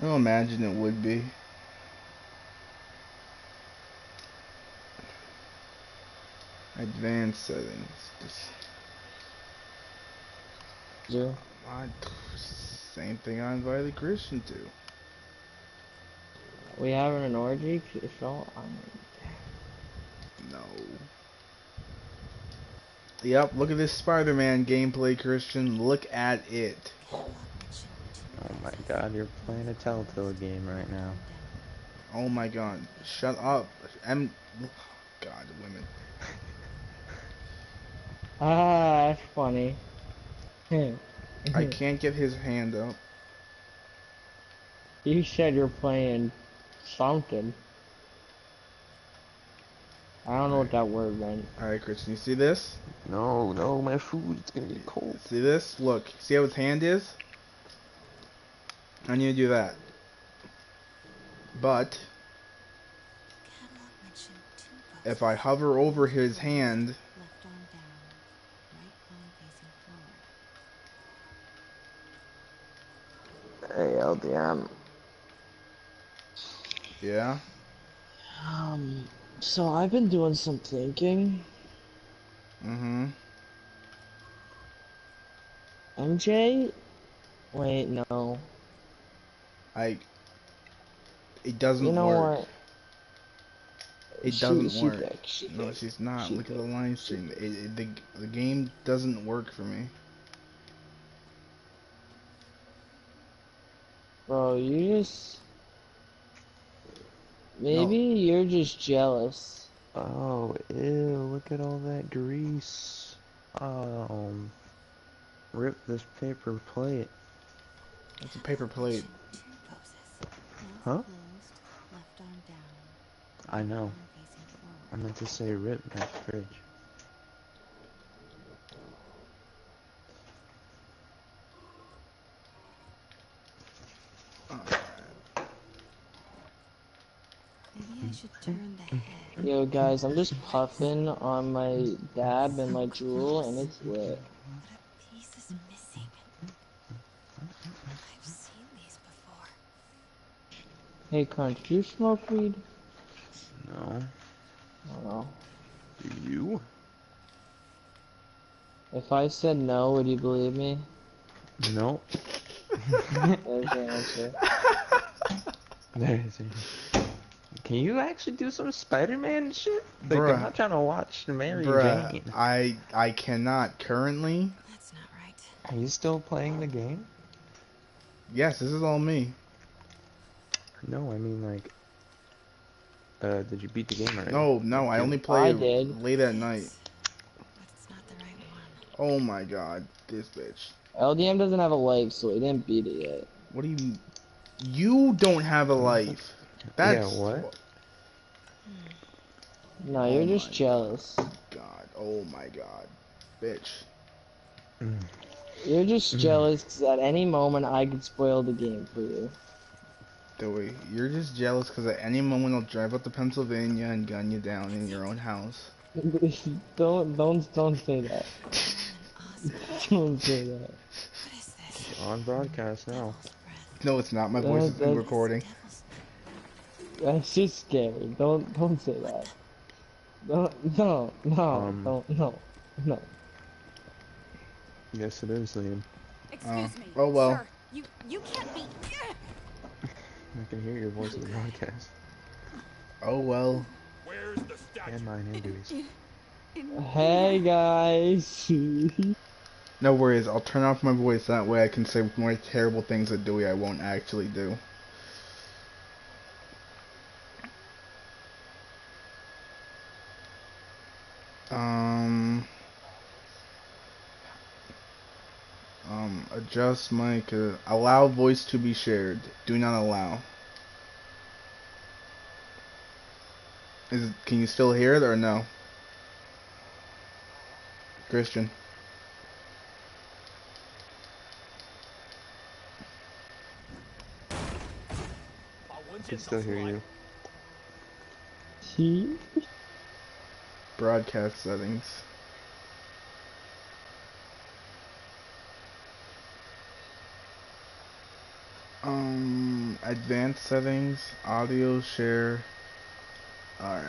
I imagine it would be. Advanced settings. Just, Do I, same thing I invited Christian to. we having an orgy? Show. No. Yep, look at this Spider-Man gameplay, Christian. Look at it. Oh my god, you're playing a Telltale game right now. Oh my god. Shut up. God, women. Ah, that's funny. I can't get his hand up. You said you're playing something. I don't know what that word meant. Alright, Christian, you see this? No, no, my food, it's gonna get cold. See this? Look. See how his hand is? I need to do that. But if I hover over his hand, Hey, LDM. yeah. Um, so I've been doing some thinking. Mm-hmm. MJ? Wait, no. I. It You doesn't know work. what? It She doesn't she work. thick. She No, thick. she's not. She Look at the thick. line She stream. thick. The game doesn't work for me. Bro, you just maybe No. you're just jealous. Oh, ew, look at all that grease. Rip this paper plate. It's a paper plate. Huh? I know. I meant to say rip, not fridge. Yo, guys, I'm just puffing on my dab and my jewel, and it's lit. Hey, Crunch, do you smoke weed? No. I don't know. Do you? If I said no, would you believe me? No. There's the answer. There's it. Can you actually do some Spider-Man shit? Like, I'm Bruh. not trying to watch Mary Bruh. Jane. I cannot currently. Are you still playing the game? Yes, this is all me. No, I mean, like, did you beat the game already? No, I Like, only you... play I it did. late at night. Oh my god, this bitch. LDM doesn't have a life, so he didn't beat it yet. What do you... You don't have a life. Yeah, That's... what? No, Oh you're my just jealous. god. Oh my god. Bitch. Mm. You're just jealous because at any moment I could spoil the game for you. Joey, you're just jealous because at any moment I'll drive up to Pennsylvania and gun you down in your own house. Don't say that. Don't say that. On broadcast now. No, it's not. My voice is in recording. That's just scary. Don't say that. Um, No. yes it is, Liam. Excuse me, oh well. Sir, You can't be. I can hear your voice in the broadcast. Oh well. Where's the statue? And mine and Dewey's. Hey guys. No worries, I'll turn off my voice, that way I can say more terrible things that Dewey I won't actually do. Adjust mic, allow voice to be shared. Do not allow. Can you still hear it or no? Christian. I can still hear you. See? Broadcast settings. Advanced settings, audio share. Alright.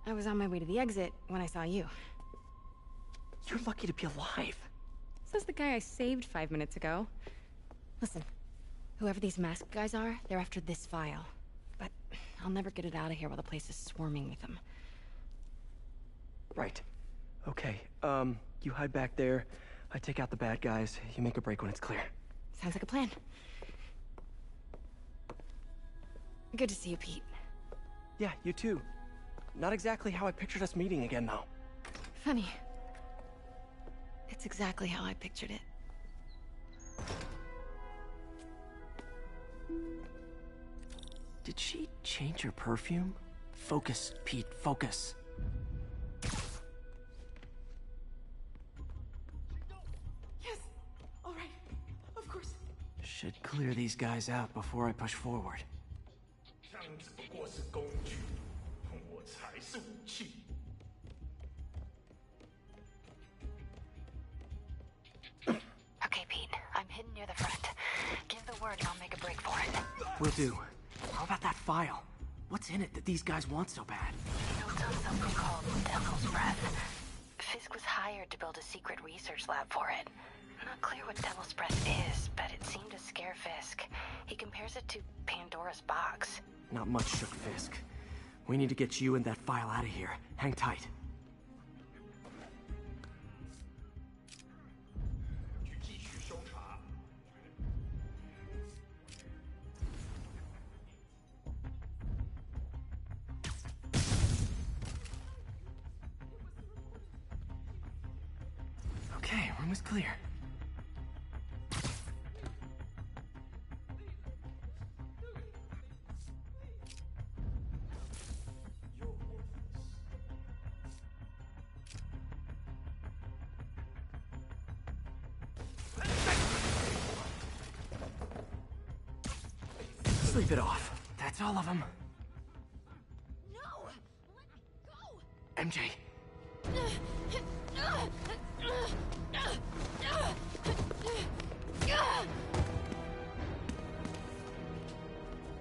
I was on my way to the exit when I saw you. You're lucky to be alive. Says the guy I saved 5 minutes ago. Listen, whoever these masked guys are, they're after this file. But I'll never get it out of here while the place is swarming with them. Right. Okay, you hide back there. I take out the bad guys. You make a break when it's clear. Sounds like a plan. Good to see you, Pete. Yeah, you too. Not exactly how I pictured us meeting again, though. Funny. It's exactly how I pictured it. Did she change her perfume? Focus, Pete, focus. Yes! All right. Of course. Should clear these guys out before I push forward. 枪只不过是工具，我才是武器。 Okay, Pete. I'm hidden near the front. Give the word and I'll make a break for it. Will do. How about that file? What's in it that these guys want so bad? Built on something called Devil's Breath. THICC was hired to build a secret research lab for it. Not clear what Devil's Breath is, but it seemed to scare Fisk. He compares it to Pandora's box. Not much shook Fisk. We need to get you and that file out of here. Hang tight. 去继续搜查。 Okay, room is clear. Sleep it off. That's all of them. No! Let me go! MJ,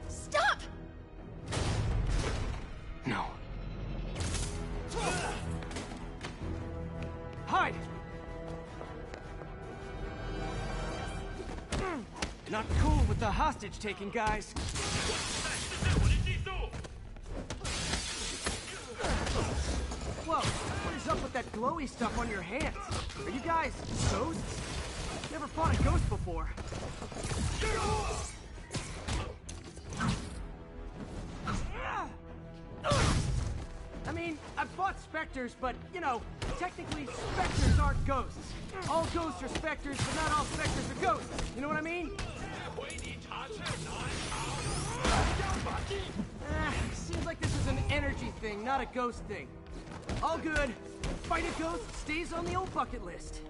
Stop! no. Hide! Not cool with the hostage-taking, guys. 在我的技术。 Whoa, what is up with that glowy stuff on your hands? Are you guys ghosts? Never fought a ghost before. I mean, I've fought specters, but, you know, technically specters aren't ghosts. All ghosts are specters, but not all specters are ghosts. You know what I mean? 回你查证南朝。 Seems like this is an energy thing, not a ghost thing. All good. Fight a ghost stays on the old bucket list.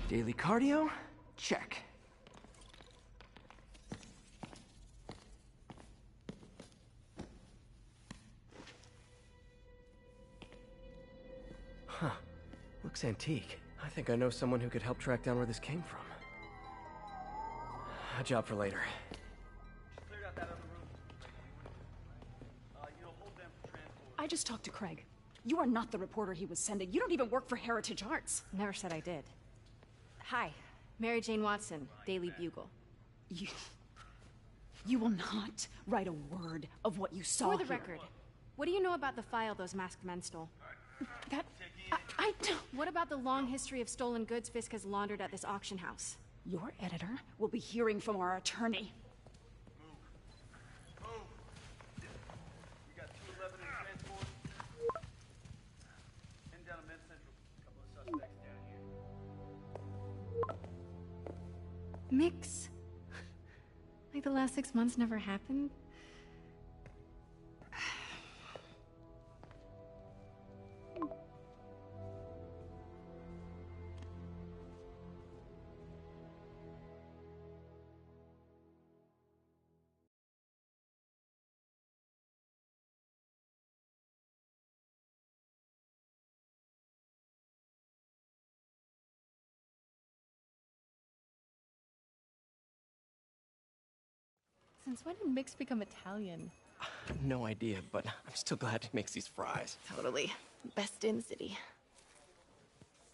Daily cardio? Check. Huh. Looks antique. I think I know someone who could help track down where this came from. A job for later. I just talked to Craig. You are not the reporter he was sending. You don't even work for Heritage Arts. Never said I did. Hi. Mary Jane Watson, Daily Bugle. You will not write a word of what you saw For the here. record, what do you know about the file those masked men stole? That... I don't... What about the long history of stolen goods Fisk has laundered at this auction house? Your editor will be hearing from our attorney. Move. We got 211 in transport. Heading down to Med Central. A couple of suspects down here. Mix? Like the last 6 months never happened? Since when did Mix become Italian? No idea, but I'm still glad he makes these fries. Totally. Best in the city.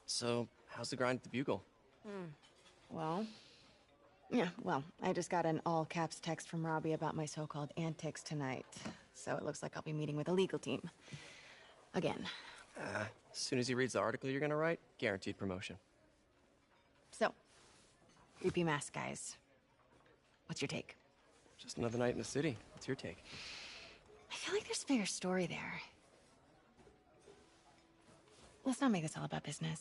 So, how's the grind at the Bugle? Well, I just got an all-caps text from Robbie about my so-called antics tonight. So it looks like I'll be meeting with a legal team. Again. As soon as he reads the article you're gonna write, guaranteed promotion. So, creepy mask guys. What's your take? Just another night in the city. What's your take? I feel like there's a bigger story there. Let's not make this all about business.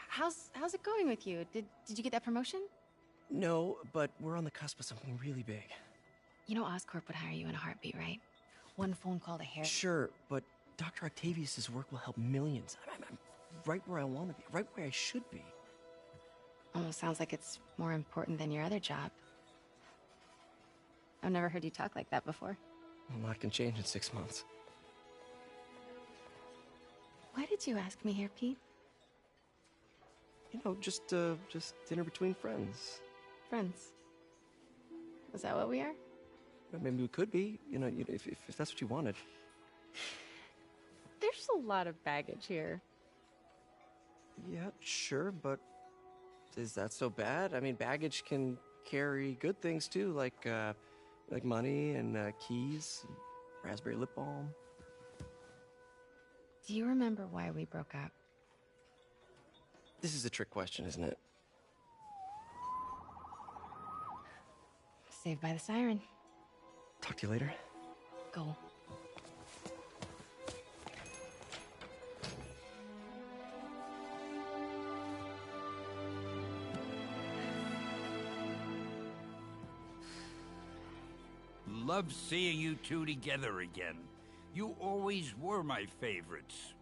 How's it going with you? Did you get that promotion? No, but we're on the cusp of something really big. You know Oscorp would hire you in a heartbeat, right? One phone call to Harry. Sure, but Dr. Octavius's work will help millions. I'm right where I want to be, right where I should be. Almost sounds like it's more important than your other job. I've never heard you talk like that before. A lot can change in 6 months. Why did you ask me here, Pete? You know, just dinner between friends. Friends. Is that what we are? Well, maybe we could be, you know, if that's what you wanted. There's a lot of baggage here. Yeah, sure, but is that so bad? I mean, baggage can carry good things too, like money and keys, and raspberry lip balm. Do you remember why we broke up? This is a trick question, isn't it? Saved by the siren. Talk to you later. Go. Love seeing you two together again. You always were my favorites.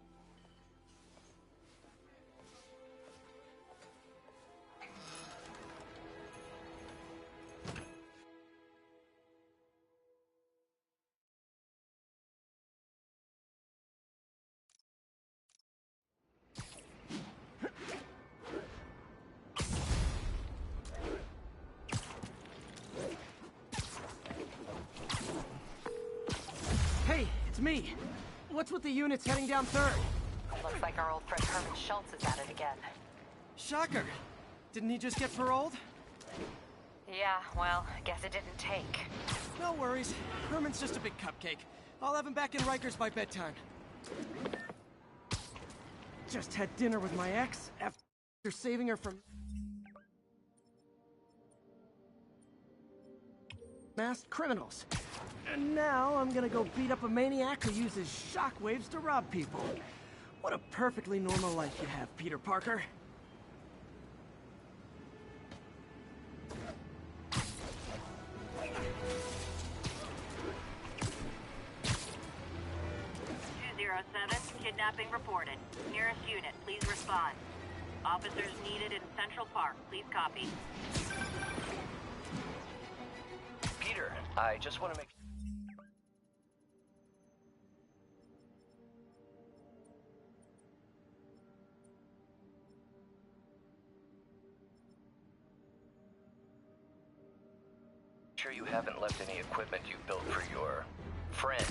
Hey, it's me. What's with the units heading down 3rd? Looks like our old friend Herman Schultz is at it again. Shocker. Didn't he just get paroled? Yeah, well, I guess it didn't take. No worries. Herman's just a big cupcake. I'll have him back in Rikers by bedtime. Just had dinner with my ex after saving her from masked criminals. And now I'm gonna go beat up a maniac who uses shockwaves to rob people. What a perfectly normal life you have, Peter Parker. Kidnapping reported. Nearest unit, please respond. Officers needed in Central Park. Please copy. Peter, I just want to make... sure you haven't left any equipment you built for your friend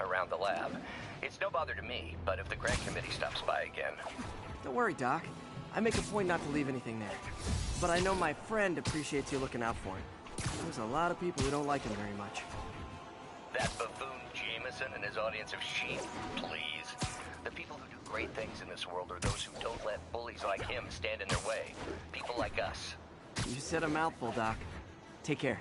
around the lab. It's no bother to me, but if the grant committee stops by again... Don't worry, Doc. I make a point not to leave anything there. But I know my friend appreciates you looking out for him. There's a lot of people who don't like him very much. That buffoon Jameson and his audience of sheep? Please. The people who do great things in this world are those who don't let bullies like him stand in their way. People like us. You said a mouthful, Doc. Take care.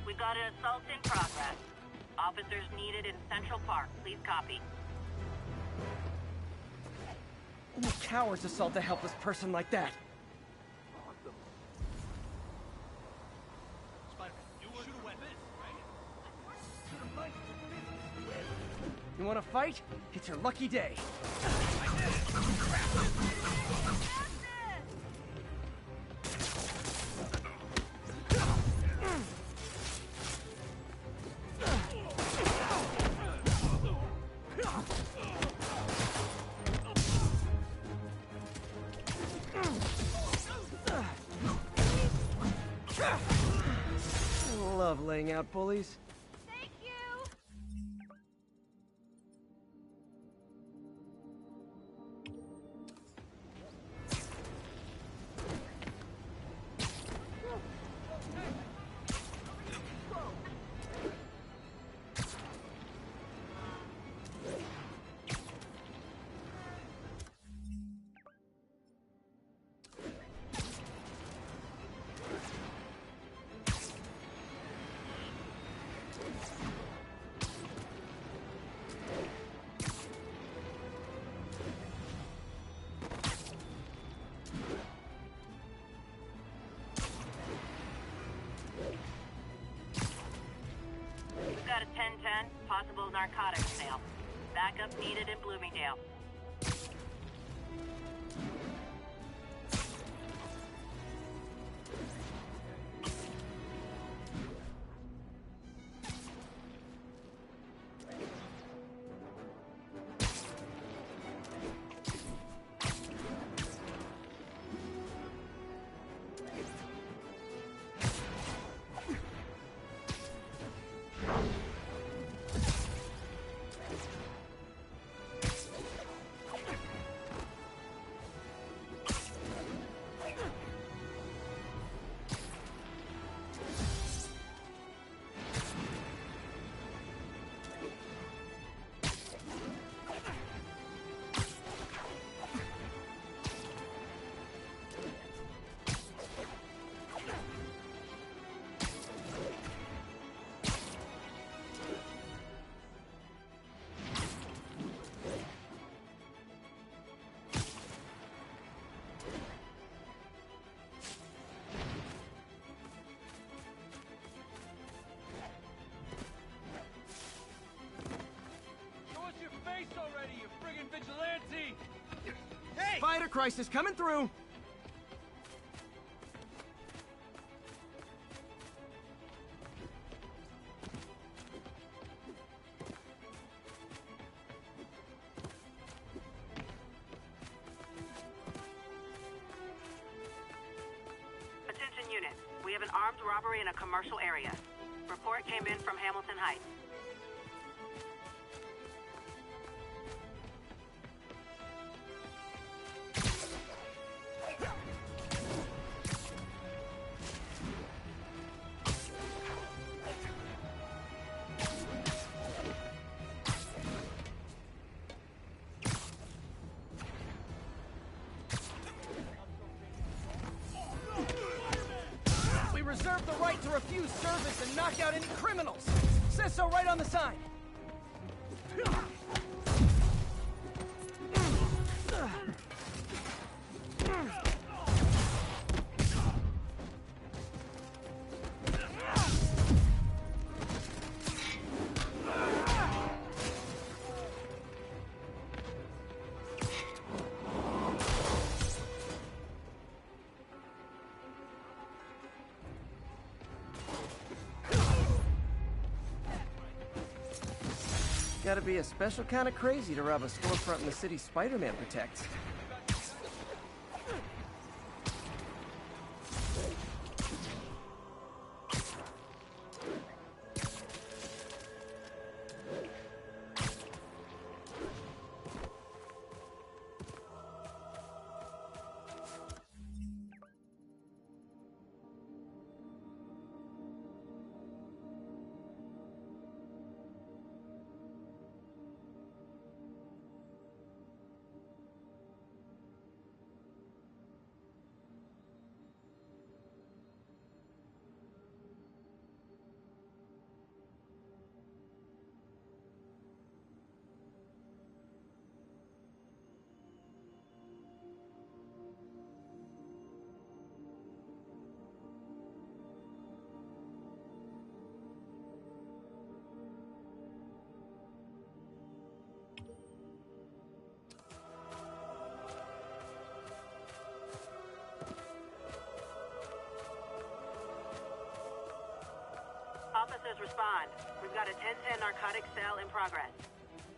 We've got an assault in progress. Officers needed in Central Park. Please copy. What cowards assault a helpless person like that? You want to fight? It's your lucky day. Love laying out bullies. Thank you. We've got a 1010, possible narcotics sale. Backup needed in Bloomingdale. Already, you friggin' vigilante! Hey! Fighter crisis coming through! Attention unit. We have an armed robbery in a commercial area. Report came in from Hamilton Heights. refuse service and knock out any criminals. Says so right on the sign. Gotta be a special kind of crazy to rob a storefront in the city Spider-Man protects. Officers respond. We've got a 1010 narcotics sale in progress.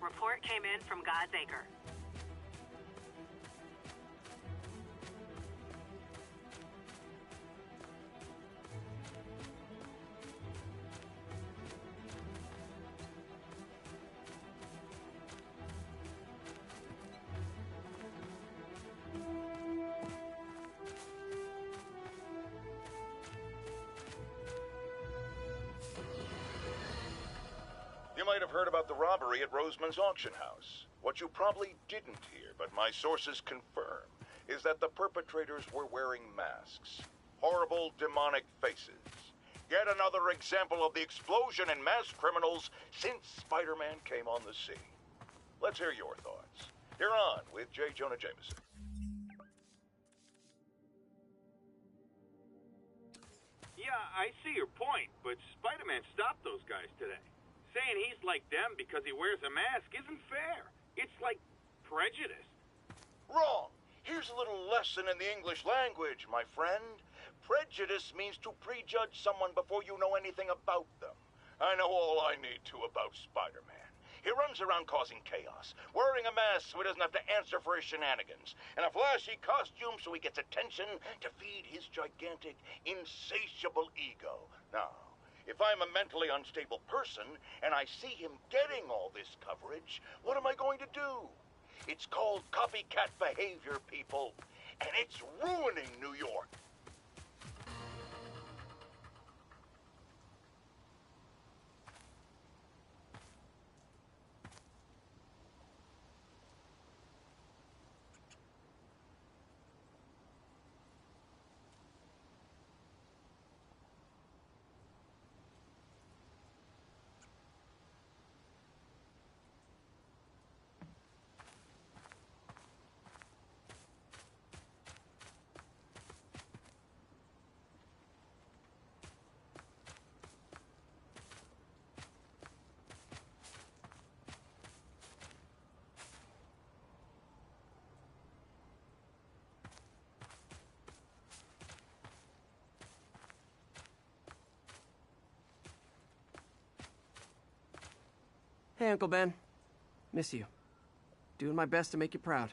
Report came in from God's Acre. You might have heard about the robbery at Roseman's auction house. What you probably didn't hear, but my sources confirm, is that the perpetrators were wearing masks. Horrible, demonic faces. Yet another example of the explosion in mass criminals since Spider-Man came on the scene. Let's hear your thoughts. You're on with J. Jonah Jameson. Yeah, I see your point, but Spider-Man stopped those guys today. Saying he's like them because he wears a mask isn't fair. It's like prejudice. Wrong. Here's a little lesson in the English language, my friend. Prejudice means to prejudge someone before you know anything about them. I know all I need to about Spider-Man. He runs around causing chaos, wearing a mask so he doesn't have to answer for his shenanigans, and a flashy costume so he gets attention to feed his gigantic, insatiable ego. Now, if I'm a mentally unstable person and I see him getting all this coverage, what am I going to do? It's called copycat behavior, people, and it's ruining New York. Hey, Uncle Ben. Miss you. Doing my best to make you proud.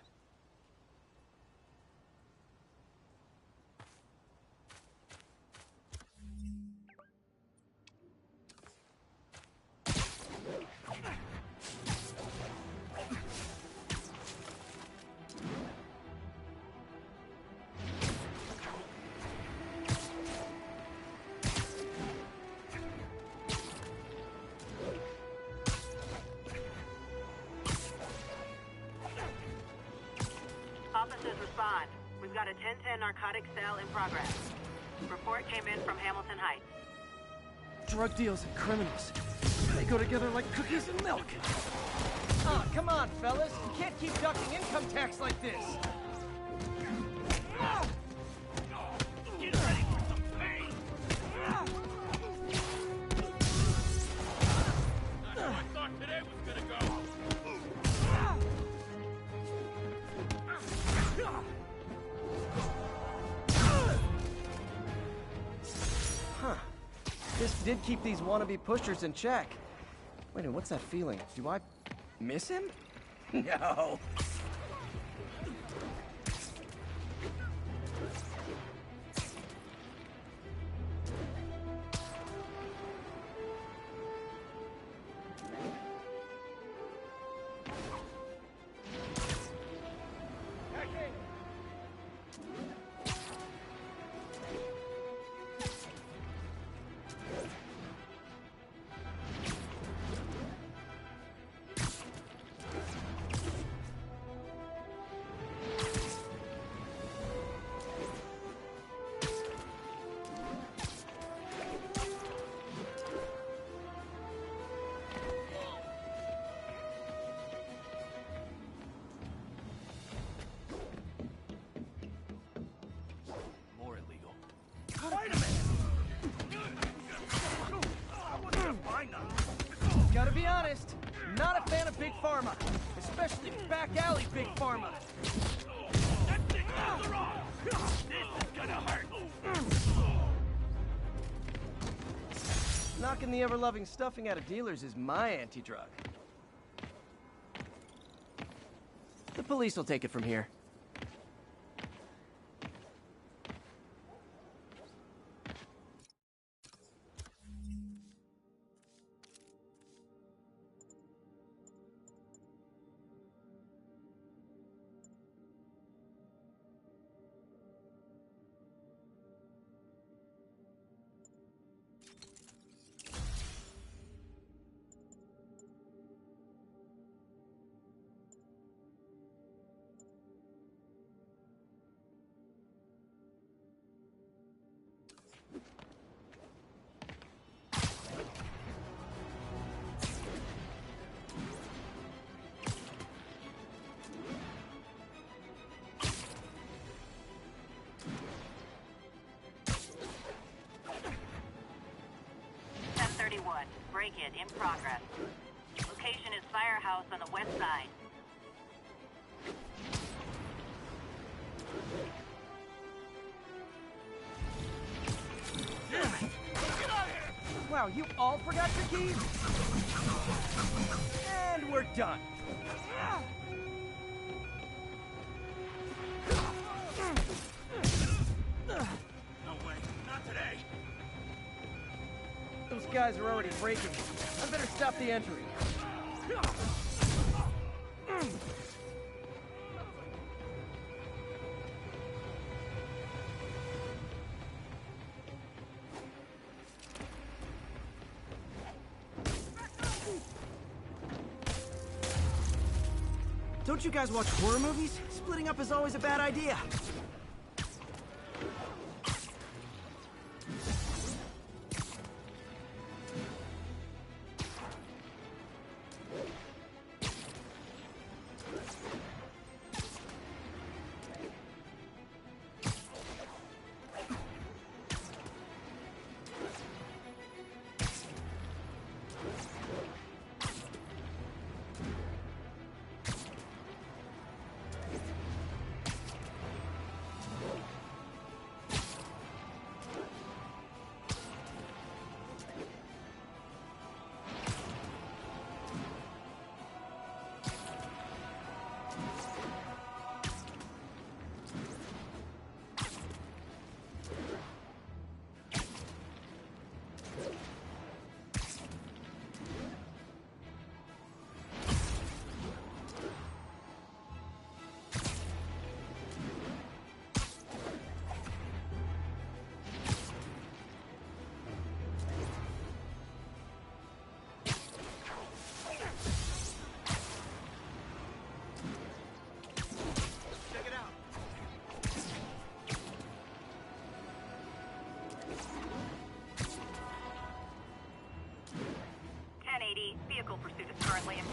Officers respond. We've got a 1010 narcotics sale in progress. Report came in from Hamilton Heights. Drug deals and criminals. They go together like cookies and milk. Ah, come on, fellas. You can't keep ducking income tax like this. Get ready for some pain! Not how I thought today was gonna go. Huh. This did keep these wannabe pushers in check. Wait a minute, what's that feeling? Do I miss him? No. Wait a minute! I wasn't gonna find them. Gotta be honest, not a fan of Big Pharma. Especially back alley Big Pharma. That thing has the wrong! This is gonna hurt! Knocking the ever-loving stuffing out of dealers is my anti-drug. The police will take it from here. Break-in in progress. Location is Firehouse on the west side. Get out of here! Wow, you all forgot your keys? And we're done. No way, not today. Those guys are already breaking. I better stop the entry. Don't you guys watch horror movies? Splitting up is always a bad idea.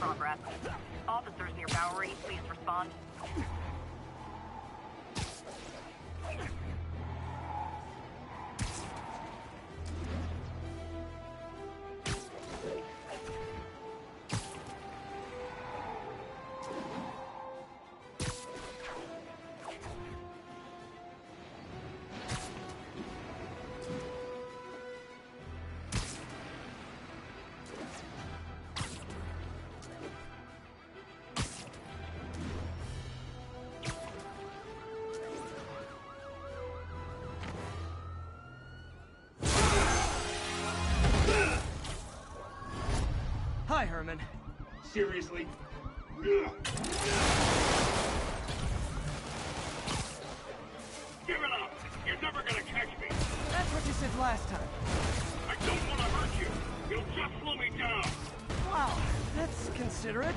progress. Officers near Bowery, please respond. Hi, Herman. Seriously? Give it up! You're never gonna catch me! That's what you said last time. I don't want to hurt you! You'll just slow me down! Wow, that's considerate.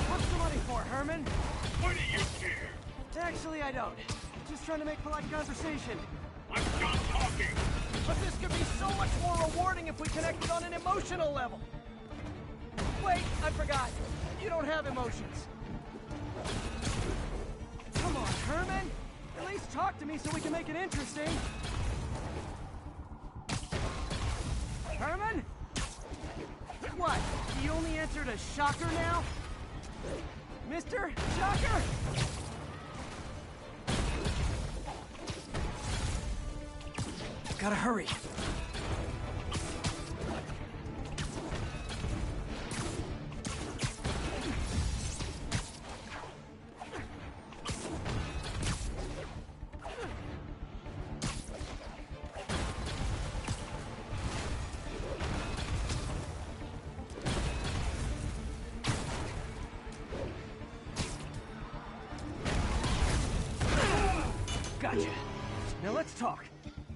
What's the money for, Herman? Why do you care? Actually, I don't. Just trying to make polite conversation. I'm done talking! But this could be so much more rewarding if we connected on an emotional level. Wait, I forgot. You don't have emotions. Come on, Herman. At least talk to me so we can make it interesting. Herman? What? You only answered a shocker now? Mr. Shocker? Gotta hurry. Gotcha. Now let's talk.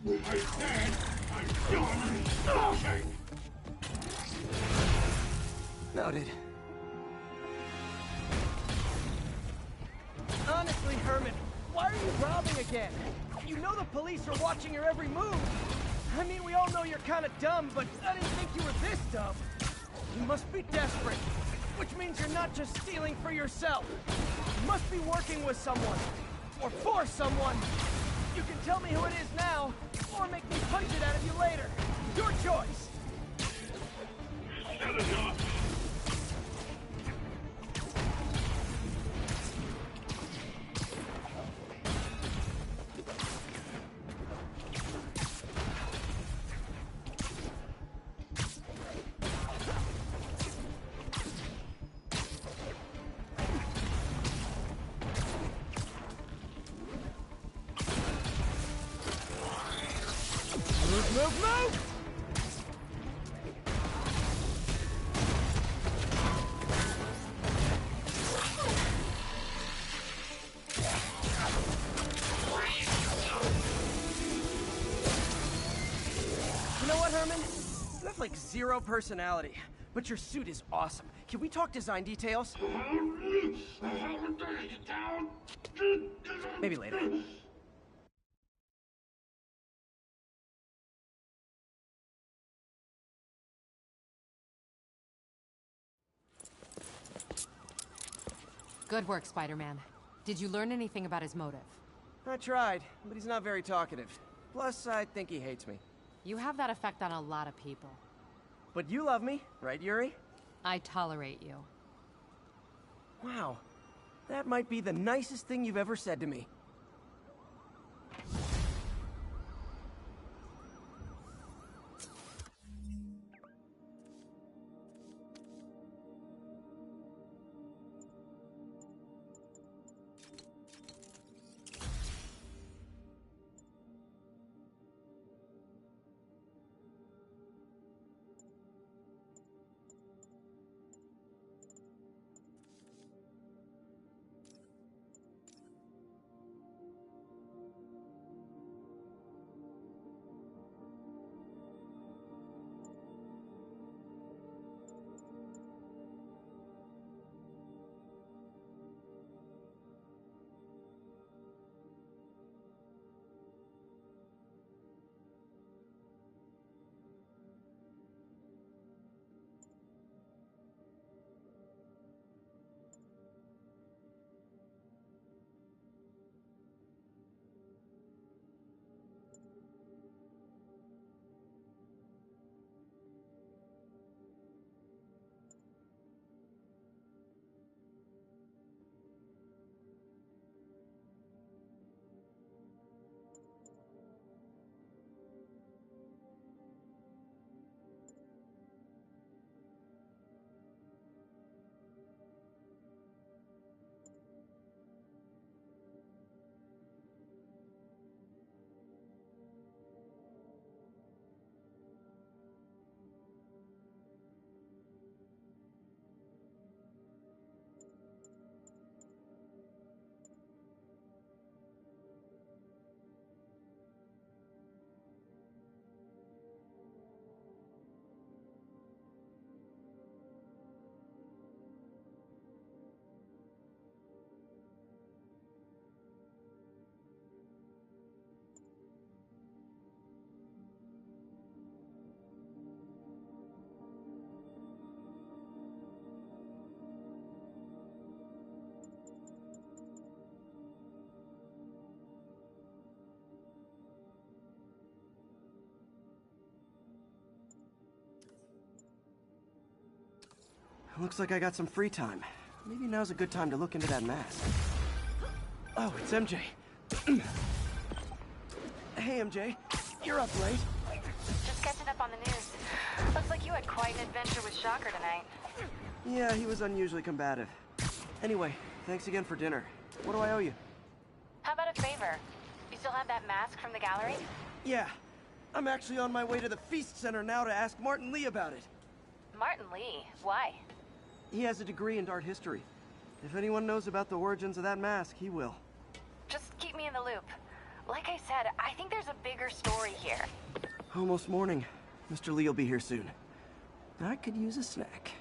I said I'm done talking! Noted. Honestly, Herman, why are you robbing again? You know the police are watching your every move. I mean, we all know you're kind of dumb, but I didn't think you were this dumb. You must be desperate, which means you're not just stealing for yourself. You must be working with someone, or for someone. You can tell me who it is now, or make me punch it out of you later. Your choice. Shut it up! Move! You know what, Herman? You have like zero personality, but your suit is awesome. Can we talk design details? Maybe later. Good work, Spider-Man. Did you learn anything about his motive? I tried, but he's not very talkative. Plus, I think he hates me. You have that effect on a lot of people. But you love me, right, Yuri? I tolerate you. Wow. That might be the nicest thing you've ever said to me. Looks like I got some free time. Maybe now's a good time to look into that mask. Oh, it's MJ. Hey, MJ. You're up late. Just catching up on the news. Looks like you had quite an adventure with Shocker tonight. Yeah, he was unusually combative. Anyway, thanks again for dinner. What do I owe you? How about a favor? You still have that mask from the gallery? Yeah. I'm actually on my way to the Feast Center now to ask Martin Lee about it. Martin Lee? Why? He has a degree in art history. If anyone knows about the origins of that mask, he will. Just keep me in the loop. Like I said, I think there's a bigger story here. Almost morning. Mr. Lee will be here soon. I could use a snack.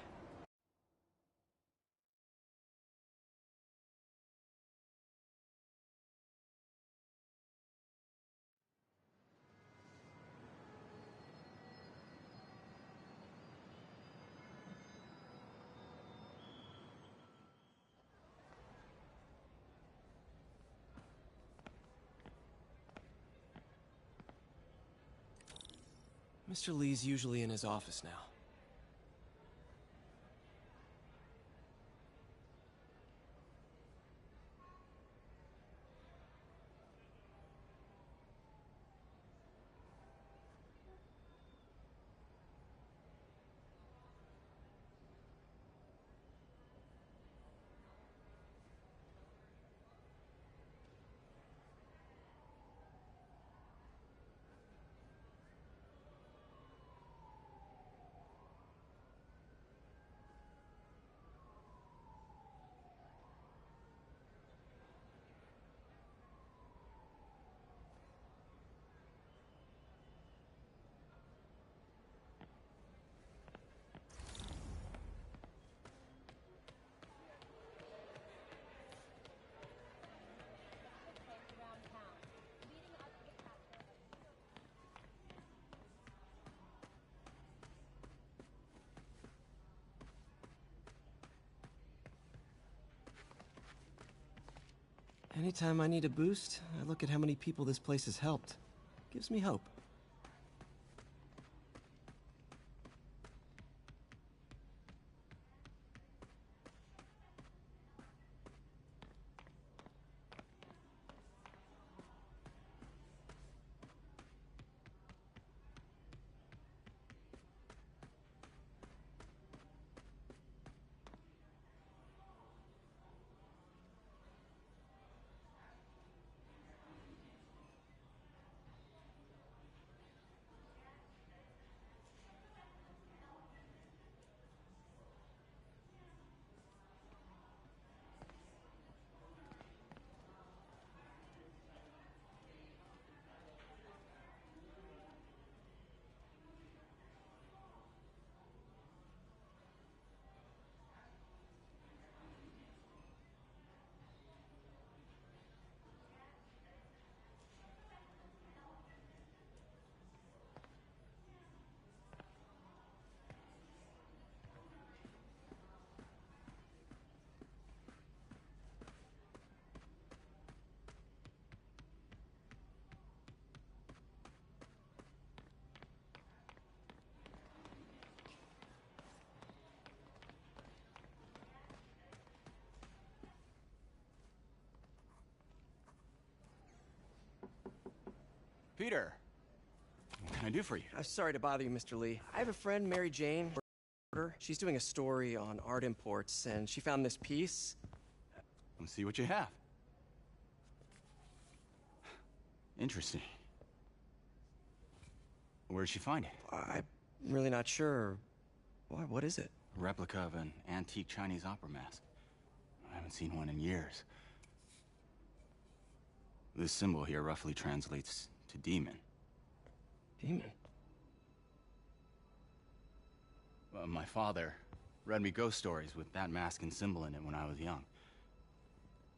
Mr. Lee's usually in his office now. Anytime I need a boost, I look at how many people this place has helped. Gives me hope. Peter, what can I do for you? I'm sorry to bother you, Mr. Lee. I have a friend, Mary Jane. She's doing a story on art imports, and she found this piece. Let's see what you have. Interesting. Where'd she find it? I'm really not sure. Why, what is it? A replica of an antique Chinese opera mask. I haven't seen one in years. This symbol here roughly translates to demon. Demon? My father read me ghost stories with that mask and symbol in it when I was young.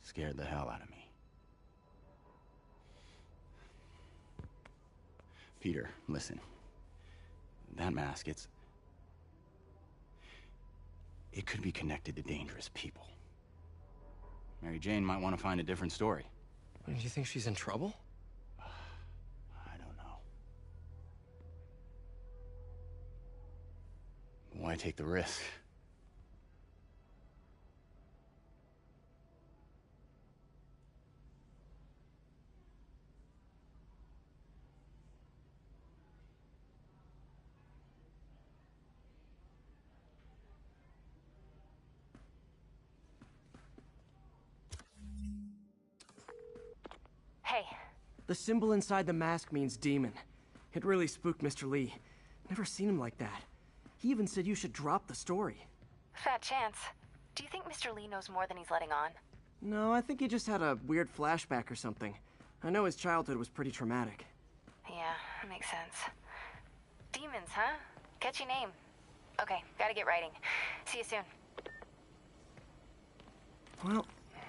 Scared the hell out of me. Peter, listen. That mask, it could be connected to dangerous people. Mary Jane might want to find a different story. Do you think she's in trouble? I don't know. Why take the risk? The symbol inside the mask means demon. It really spooked Mr. Lee. Never seen him like that. He even said you should drop the story. Fat chance. Do you think Mr. Lee knows more than he's letting on? No, I think he just had a weird flashback or something. I know his childhood was pretty traumatic. Yeah, that makes sense. Demons, huh? Catchy name. Okay, gotta get writing. See you soon. Well,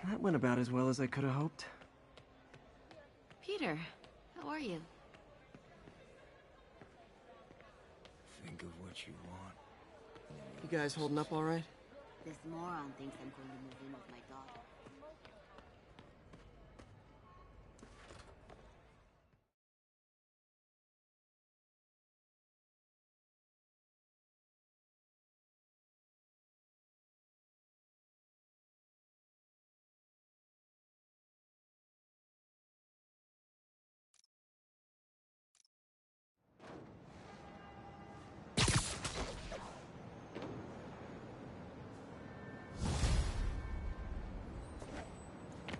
that went about as well as I could have hoped. Peter, how are you? Think of what you want. You guys holding up all right? This moron thinks I'm going to move in with my daughter.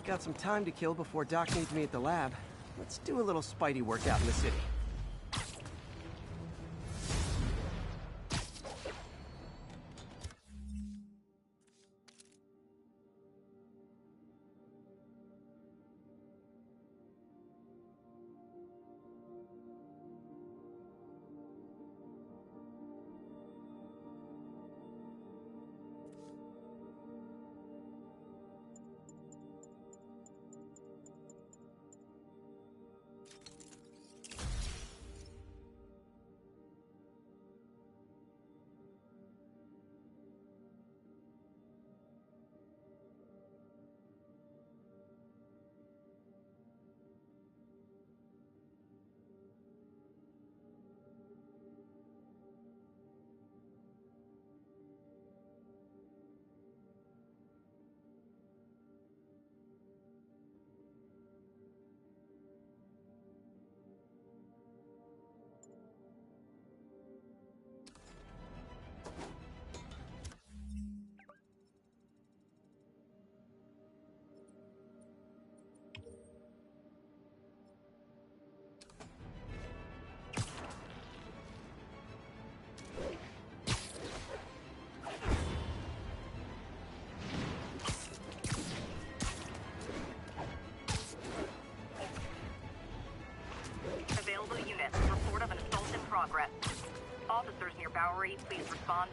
Got some time to kill before Doc needs me at the lab. Let's do a little Spidey workout in the city. Available units. Report of an assault in progress. Officers near Bowery, please respond.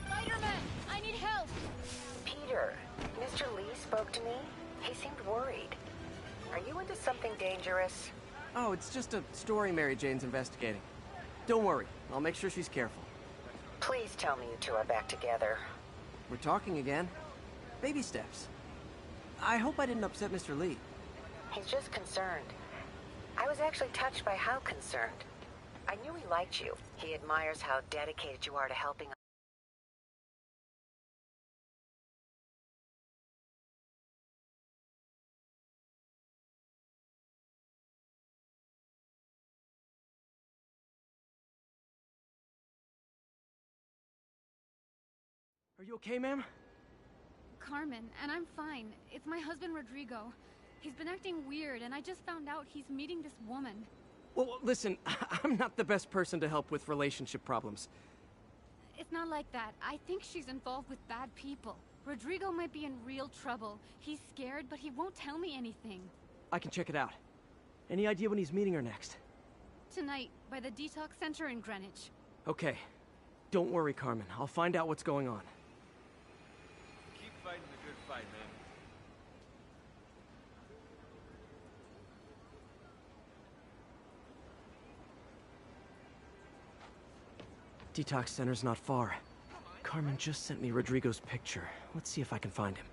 Spider-Man, I need help! Peter, Mr. Lee spoke to me. He seemed worried. Are you into something dangerous? Oh, it's just a story Mary Jane's investigating. Don't worry, I'll make sure she's careful. Please tell me you two are back together. We're talking again. Baby steps. I hope I didn't upset Mr. Lee. He's just concerned. I was actually touched by how concerned. I knew he liked you. He admires how dedicated you are to helping. Are you okay, ma'am? Carmen, and I'm fine. It's my husband, Rodrigo. He's been acting weird, and I just found out he's meeting this woman. Well, listen, I'm not the best person to help with relationship problems. It's not like that. I think she's involved with bad people. Rodrigo might be in real trouble. He's scared, but he won't tell me anything. I can check it out. Any idea when he's meeting her next? Tonight, by the detox center in Greenwich. Okay. Don't worry, Carmen. I'll find out what's going on. Keep fighting the good fight, man. Detox center's not far. Carmen just sent me Rodrigo's picture. Let's see if I can find him.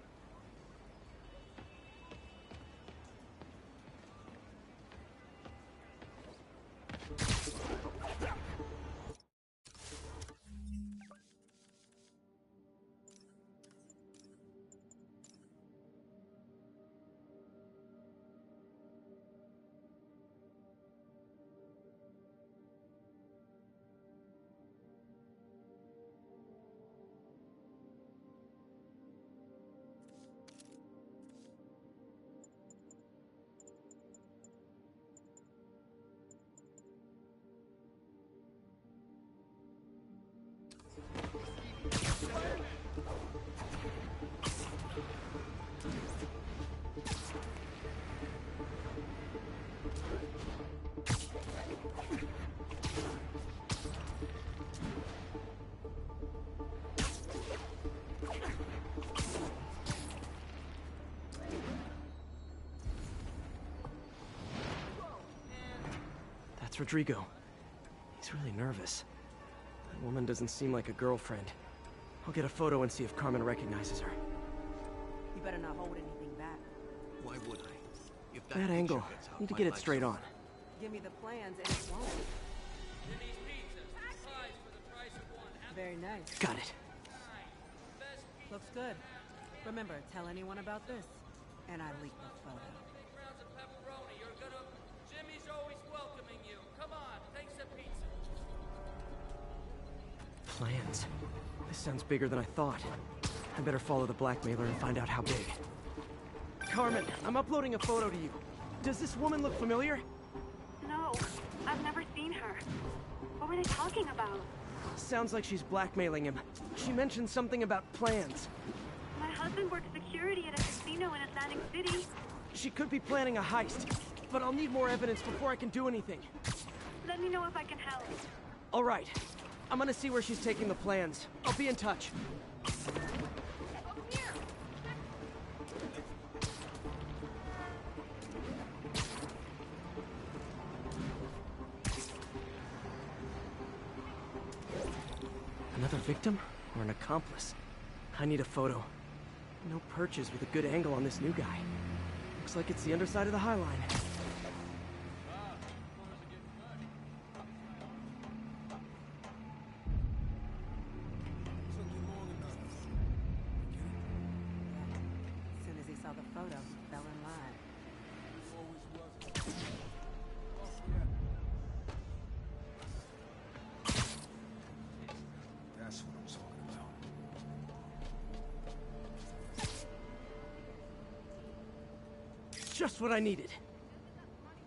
That's Rodrigo. He's really nervous. That woman doesn't seem like a girlfriend. I'll get a photo and see if Carmen recognizes her. You better not hold anything back. Why would I? If That picture angle. gets out, Need to my get it life's straight on. Give me the plans and it won't. Very nice. Got it. Looks good. Remember, tell anyone about this. And I leaked the photo. Jimmy's always welcoming you. Come on, take some pizza. Plans. This sounds bigger than I thought. I better follow the blackmailer and find out how big. Carmen, I'm uploading a photo to you. Does this woman look familiar? No, I've never seen her. What were they talking about? Sounds like she's blackmailing him. She mentioned something about plans. My husband works security at a casino in Atlantic City. She could be planning a heist, but I'll need more evidence before I can do anything. Let me know if I can help. All right. I'm gonna see where she's taking the plans. I'll be in touch. Another victim or an accomplice? I need a photo. No perches with a good angle on this new guy. Looks like it's the underside of the High Line. As soon as he saw the photo, he fell in line. That's what I'm talking about. Just what I needed.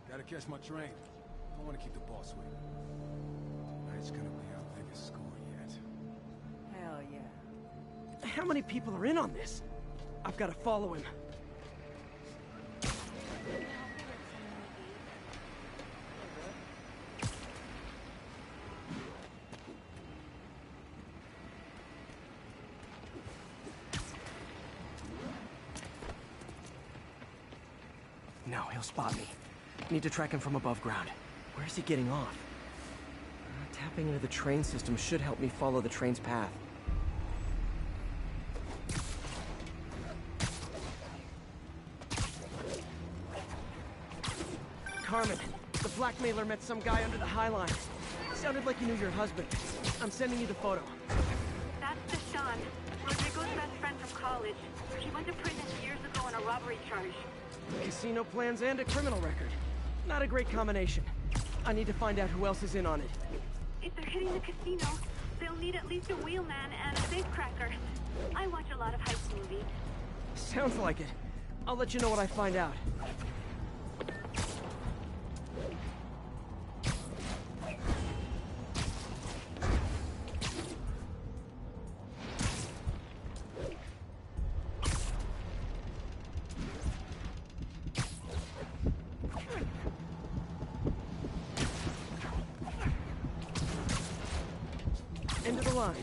Gotta catch my train. Don't want to keep the boss waiting. Tonight's gonna be our biggest score yet. Hell yeah. How many people are in on this? I've got to follow him. No, he'll spot me. Need to track him from above ground. Where is he getting off? Tapping into the train system should help me follow the train's path. Carmen, the blackmailer met some guy under the High Line. Sounded like he knew your husband. I'm sending you the photo. That's Deshaun, Rodrigo's best friend from college. He went to prison years ago on a robbery charge. Casino plans and a criminal record. Not a great combination. I need to find out who else is in on it. If they're hitting the casino, they'll need at least a wheelman and a safecracker. I watch a lot of heist movies. Sounds like it. I'll let you know what I find out. End of the line.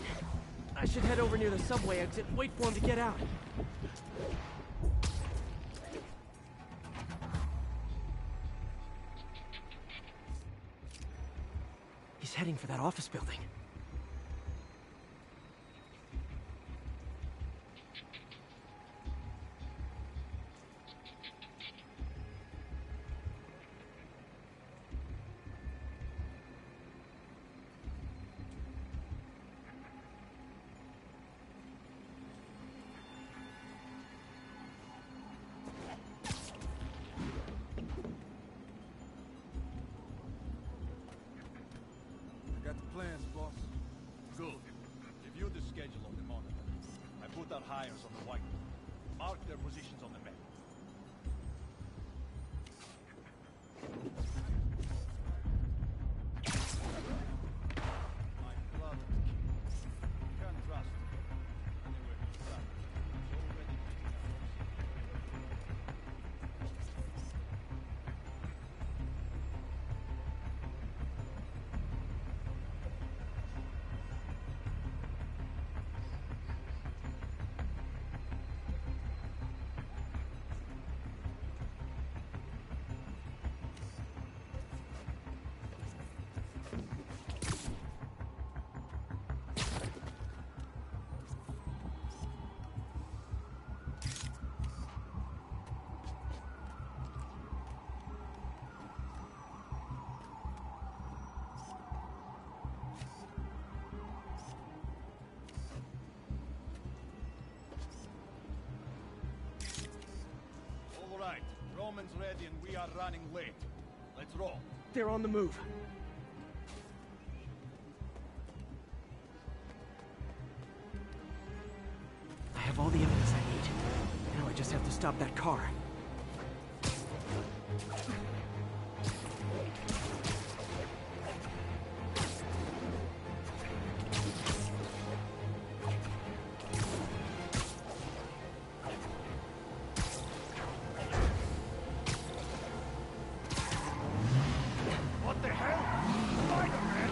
I should head over near the subway exit and wait for him to get out. He's heading for that office building. I got the plans, boss. Good. Review the schedule on the monitor. I put out hires on the whiteboard. Mark their positions on the map. My brother's kid. You can't trust him. Anyway, he's done. He's already picking up those. Patrolman's ready and we are running late. Let's roll. They're on the move. I have all the evidence I need. Now I just have to stop that car. What the hell? Spider-Man!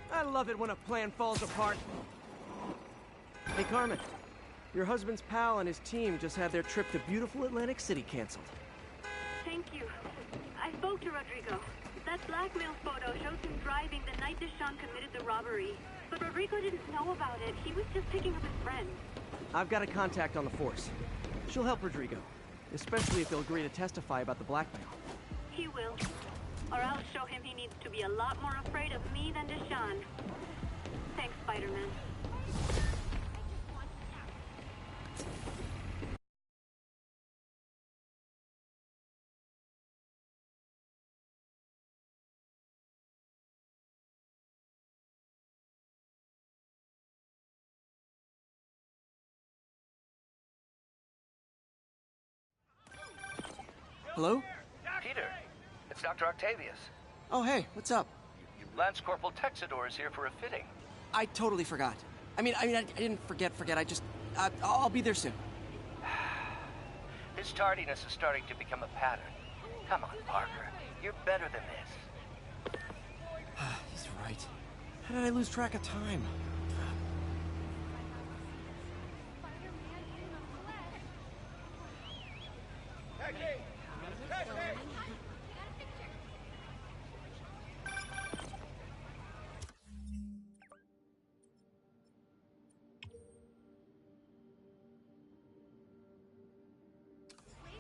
I love it when a plan falls apart. Hey, Carmen. Your husband's pal and his team just had their trip to beautiful Atlantic City canceled. Thank you. I spoke to Rodrigo. That blackmail photo shows him driving the night Deshawn committed the robbery. But Rodrigo didn't know about it. He was just picking up his friend. I've got a contact on the force. She'll help Rodrigo, especially if he'll agree to testify about the blackmail. He will. Or I'll show him he needs to be a lot more afraid of me than Deshawn. Thanks, Spider-Man. Hello? Peter, it's Dr. Octavius. Oh, hey, what's up? Lance Corporal Texador is here for a fitting. I totally forgot. I didn't forget. I'll be there soon. His tardiness is starting to become a pattern. Come on, Parker. You're better than this. He's right. How did I lose track of time?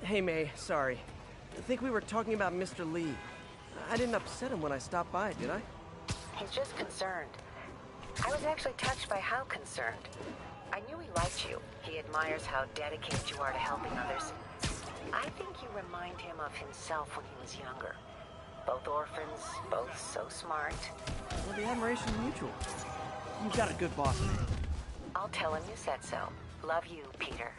Hey, May, sorry. I think we were talking about Mr. Lee. I didn't upset him when I stopped by, did I? He's just concerned. I was actually touched by how concerned. I knew he liked you. He admires how dedicated you are to helping others. I think you remind him of himself when he was younger. Both orphans, both so smart. Well, the admiration's mutual. You've got a good boss, man. I'll tell him you said so. Love you, Peter.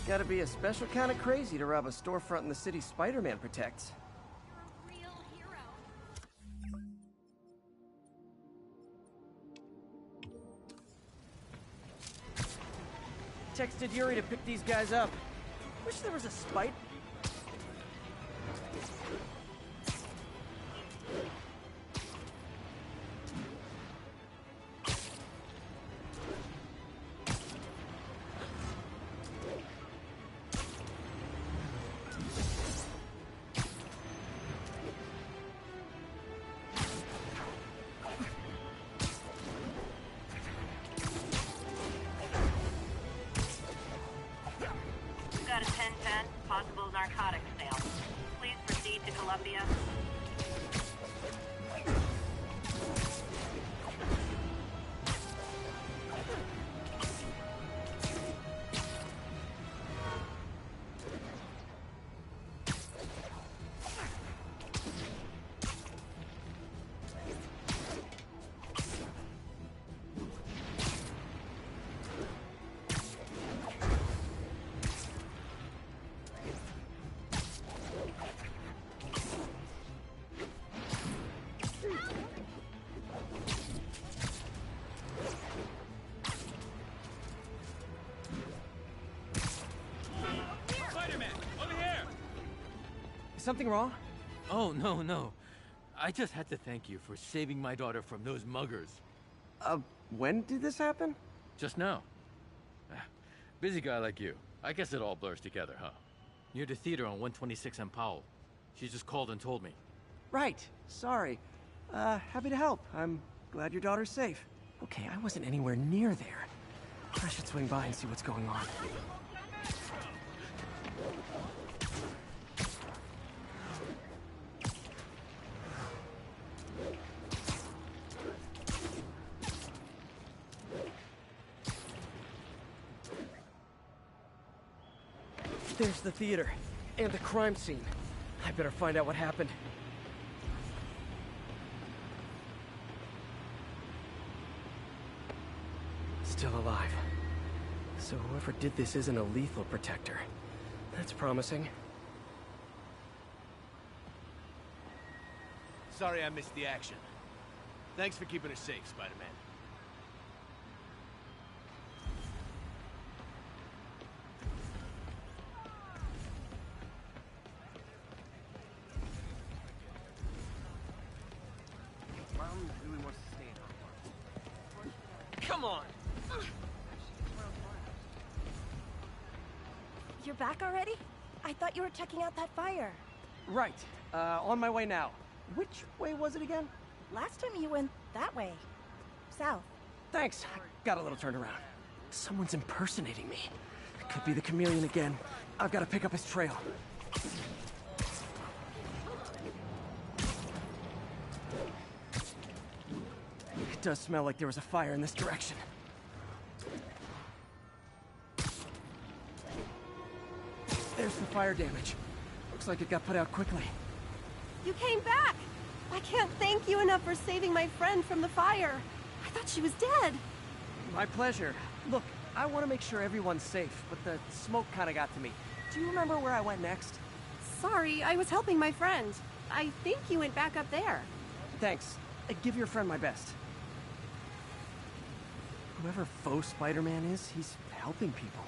Gotta be a special kind of crazy to rob a storefront in the city Spider-Man protects. Texted Yuri to pick these guys up. Wish there was a Spite. Got a 10-10, possible narcotics sale. something wrong? Oh, no. I just had to thank you for saving my daughter from those muggers. When did this happen? Just now. Busy guy like you. I guess it all blurs together, huh? Near the theater on 126 and Powell. She just called and told me. Right. Sorry. Happy to help. I'm glad your daughter's safe. Okay, I wasn't anywhere near there. I should swing by and see what's going on. There's the theater. And the crime scene. I better find out what happened. Still alive. So whoever did this isn't a lethal protector. That's promising. Sorry I missed the action. Thanks for keeping us safe, Spider-Man. Mom really wants to stay in our Come on! You're back already? I thought you were checking out that fire. Right. On my way now. Which way was it again? Last time you went that way. South. Thanks. I got a little turned around. Someone's impersonating me. It could be the chameleon again. I've got to pick up his trail. It does smell like there was a fire in this direction. There's the fire damage. Looks like it got put out quickly. You came back! I can't thank you enough for saving my friend from the fire. I thought she was dead. My pleasure. Look, I want to make sure everyone's safe, but the smoke kind of got to me. Do you remember where I went next? Sorry, I was helping my friend. I think you went back up there. Thanks. Give your friend my best. Whoever faux Spider-Man is, he's helping people.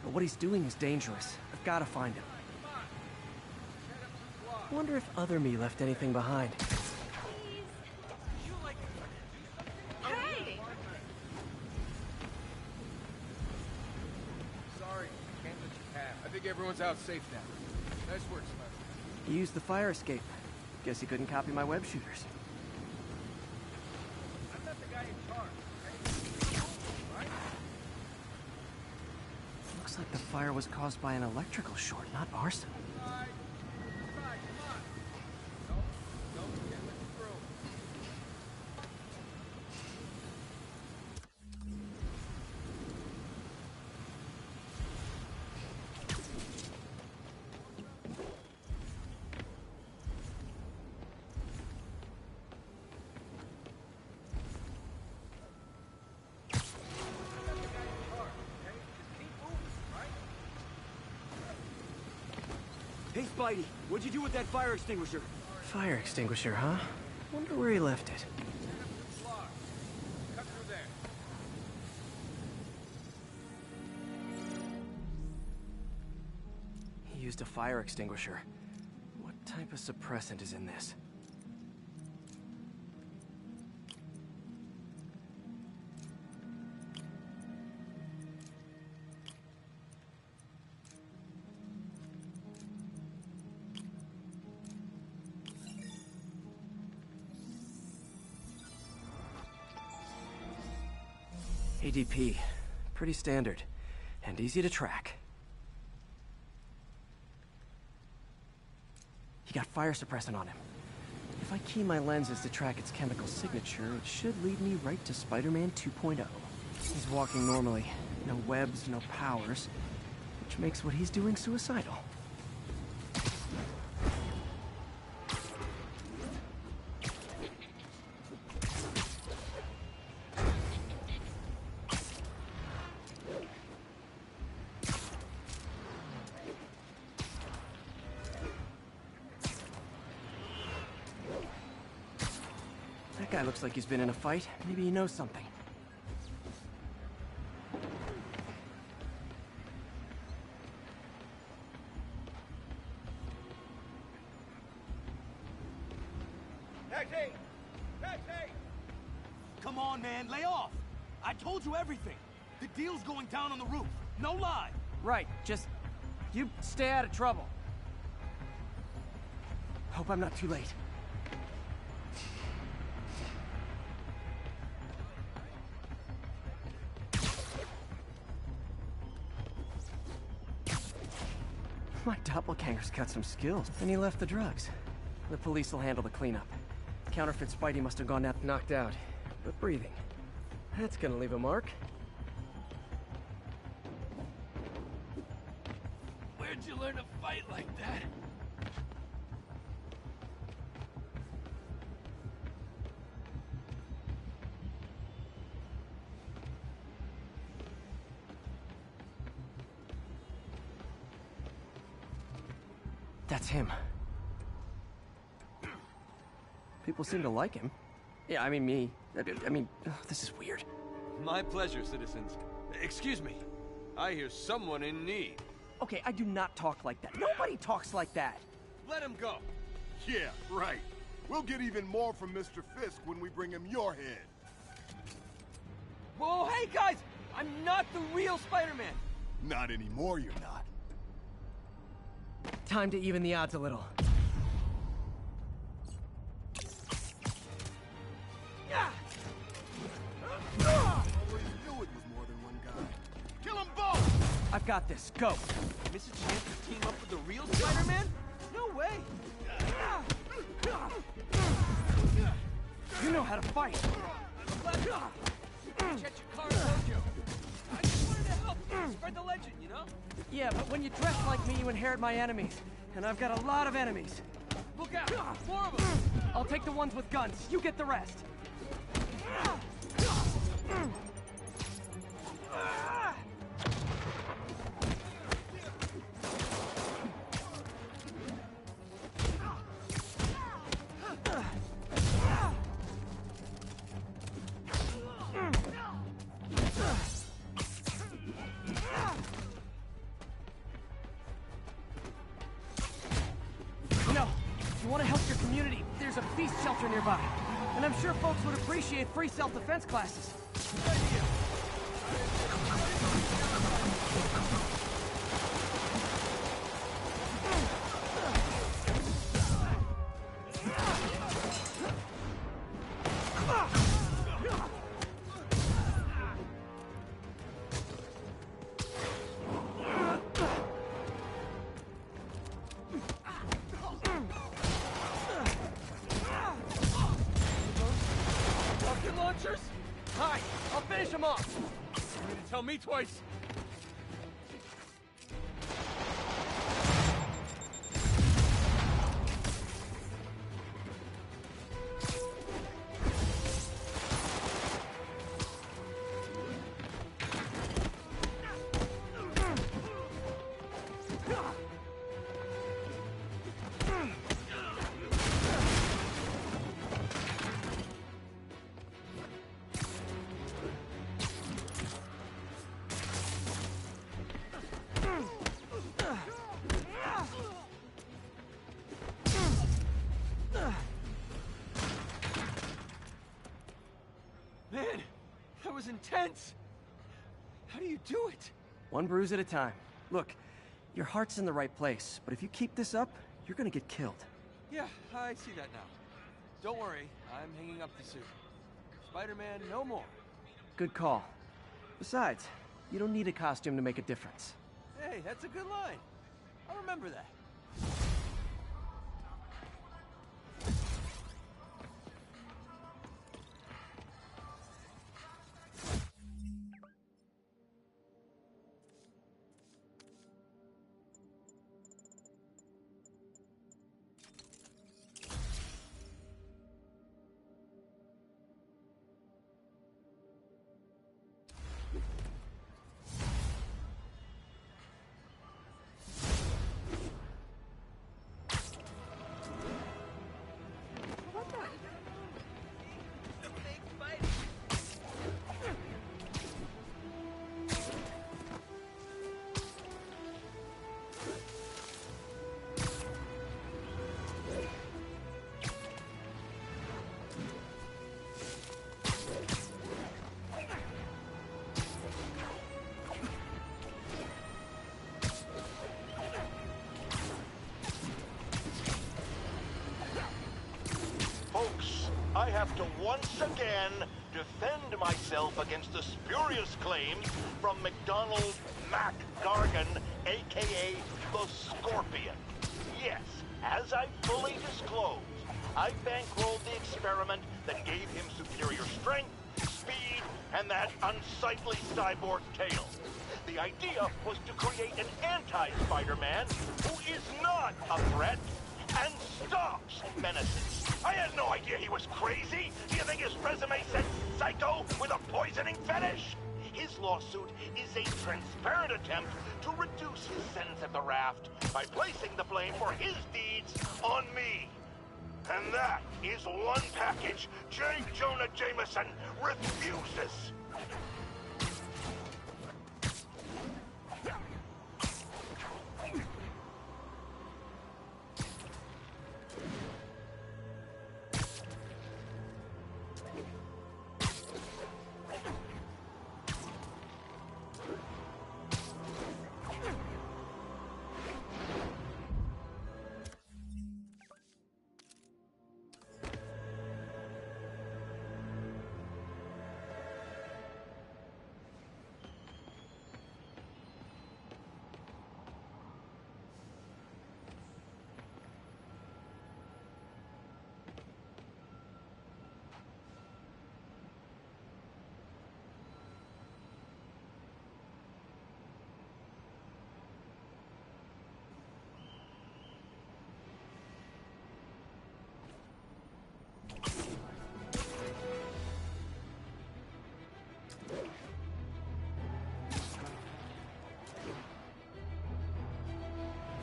But what he's doing is dangerous. I've got to find him. Wonder if other me left anything behind. Hey! Sorry, can't let you pass. I think everyone's out safe now. Nice work, Spider. He used the fire escape. Guess he couldn't copy my web shooters. I'm not the guy in charge. Right? Looks like the fire was caused by an electrical short, not arson. Hey, Spidey, what'd you do with that fire extinguisher? Fire extinguisher, huh? Wonder where he left it. Cut through there. He used a fire extinguisher. What type of suppressant is in this? ADP. Pretty standard. And easy to track. He got fire suppressant on him. If I key my lenses to track its chemical signature, it should lead me right to Spider-Man 2.0. He's walking normally. No webs, no powers. Which makes what he's doing suicidal. That guy looks like he's been in a fight. Maybe he knows something. Taxi! Taxi! Come on, man, lay off! I told you everything. The deal's going down on the roof. No lie. Right, just... you stay out of trouble. Hope I'm not too late. My doppelganger's got some skills, and he left the drugs. The police will handle the cleanup. Counterfeit Spidey must have gone out knocked out, but breathing. That's gonna leave a mark. Where'd you learn to fight like that? That's him. People seem to like him. Yeah, I mean me. I mean, this is weird. My pleasure, citizens. Excuse me. I hear someone in need. Okay, I do not talk like that. Nobody talks like that. Let him go. Yeah, right. We'll get even more from Mr. Fisk when we bring him your head. Whoa, hey guys! I'm not the real Spider-Man! Not anymore, you're not. Time to even the odds a little. Always knew it was more than one guy. Kill them both! I've got this. Go! Miss a chance to team up with the real Spider-Man? No way! You know how to fight! Check your car, Tokyo. I just wanted to help spread the legend, you know? Yeah, but when you dress like me, you inherit my enemies. And I've got a lot of enemies. Look out! More of them! I'll take the ones with guns. You get the rest. You want to help your community, there's a feast shelter nearby. And I'm sure folks would appreciate free self-defense classes. Good idea. Hi, I'll finish him off. You need to tell me twice. Man, that was intense. How do you do it? One bruise at a time. Look, your heart's in the right place, but if you keep this up, you're gonna get killed. Yeah, I see that now. Don't worry, I'm hanging up the suit. Spider-Man, no more. Good call. Besides, you don't need a costume to make a difference. Hey, that's a good line. I'll remember that. I have to once again defend myself against the spurious claims from McDonald Mac Gargan, aka the Scorpion. Yes, as I fully disclosed, I bankrolled the experiment that gave him superior strength, speed, and that unsightly cyborg tail. The idea was to create an anti-Spider-Man who is not a threat and stops menaces. I had no idea he was crazy. Do you think his resume said psycho with a poisoning fetish? His lawsuit is a transparent attempt to reduce his sentence at the raft by placing the blame for his deeds on me. And that is one package J. Jonah Jameson refuses.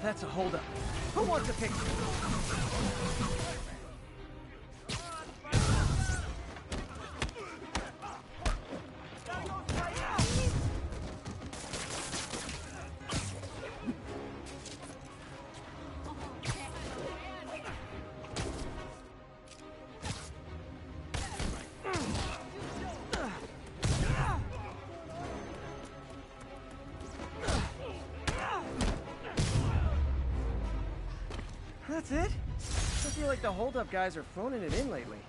That's a holdup. Who wants a picture? That's it? I feel like the holdup guys are phoning it in lately.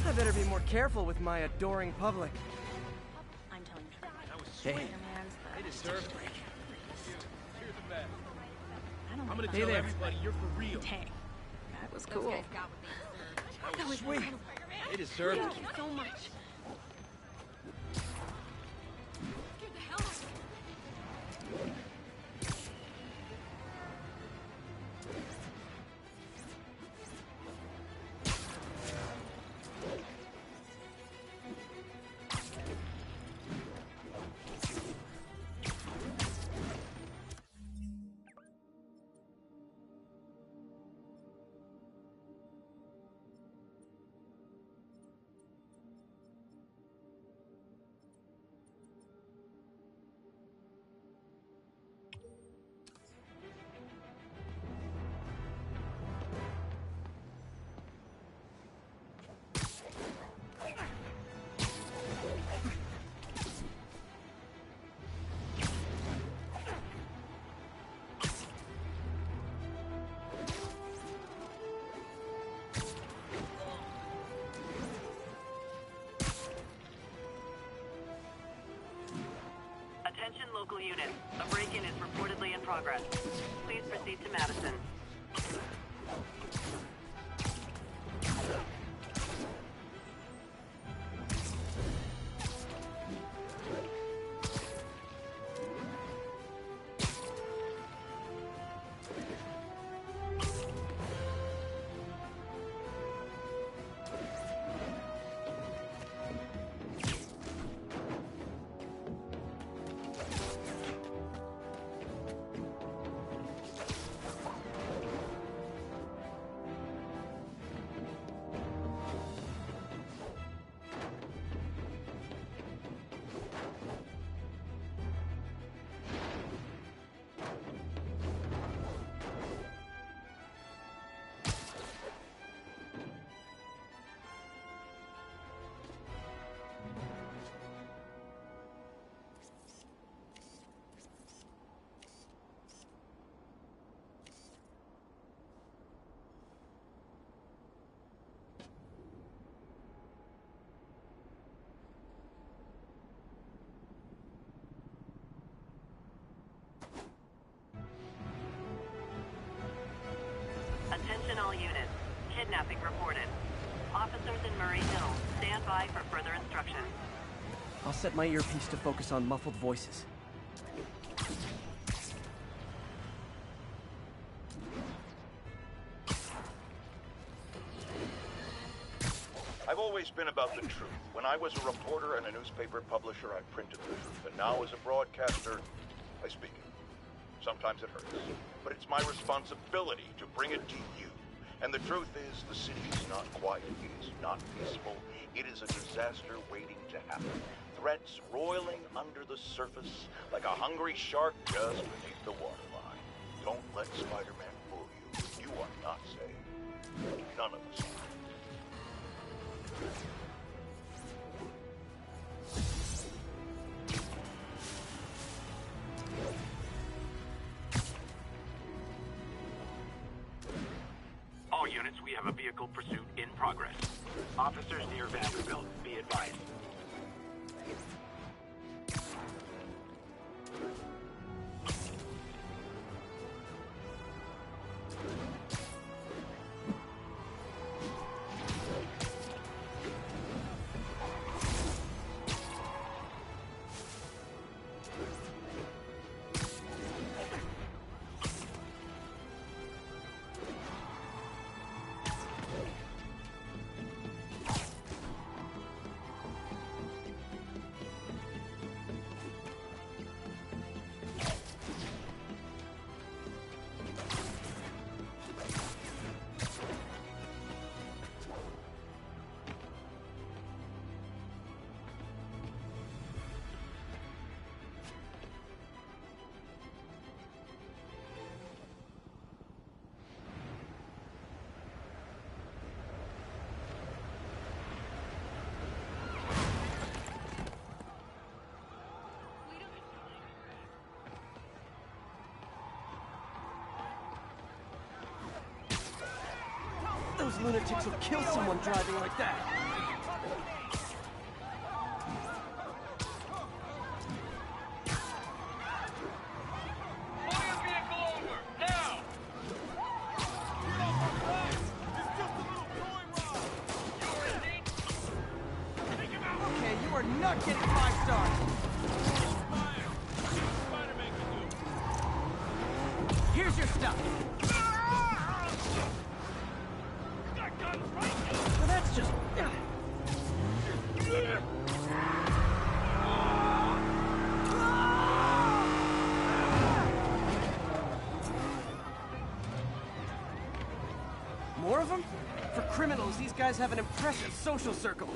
I better be more careful with my adoring public. I'm telling you. That was Hey. sweet. They deserve it. You're the best. I'm gonna Hey tell there. everybody you're for real. Dang. That was cool. That was Sweet. They deserve it. Thank you so much. Attention local units. A break-in is reportedly in progress. Please proceed to Madison. Attention all units. Kidnapping reported. Officers in Murray Hill, stand by for further instructions. I'll set my earpiece to focus on muffled voices. I've always been about the truth. When I was a reporter and a newspaper publisher, I printed the truth. And now as a broadcaster, I speak it. Sometimes it hurts, but it's my responsibility to bring it to you. And the truth is, the city is not quiet. It is not peaceful. It is a disaster waiting to happen. Threats roiling under the surface like a hungry shark just beneath the waterline. Don't let Spider-Man fool you. You are not safe. None of us are. All units, we have a vehicle pursuit in progress. Officers near Vanderbilt, be advised. Those lunatics will kill someone driving like that. Okay, you are not getting 5 stars. Here's your stuff. Well, that's just... More of them? For criminals, these guys have an impressive social circle.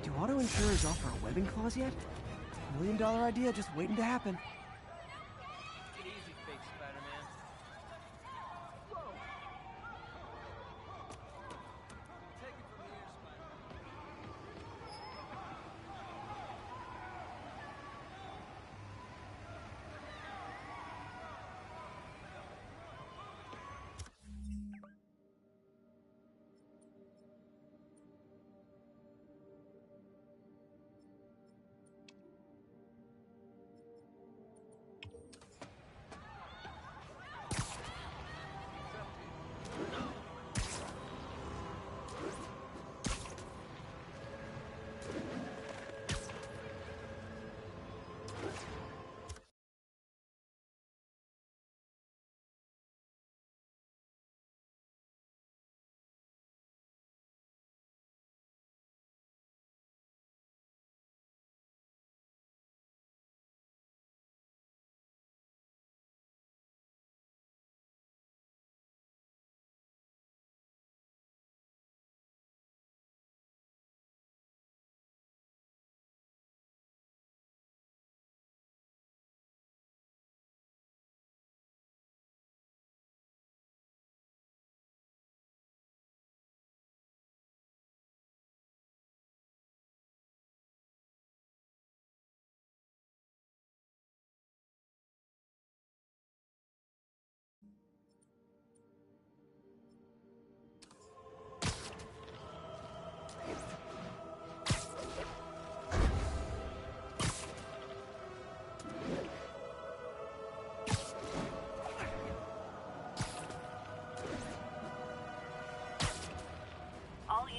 Do auto insurers offer a webbing clause yet? $1 million idea just waiting to happen. Take it easy, fake Spider-Man. Whoa! Take it from here, Spider-Man.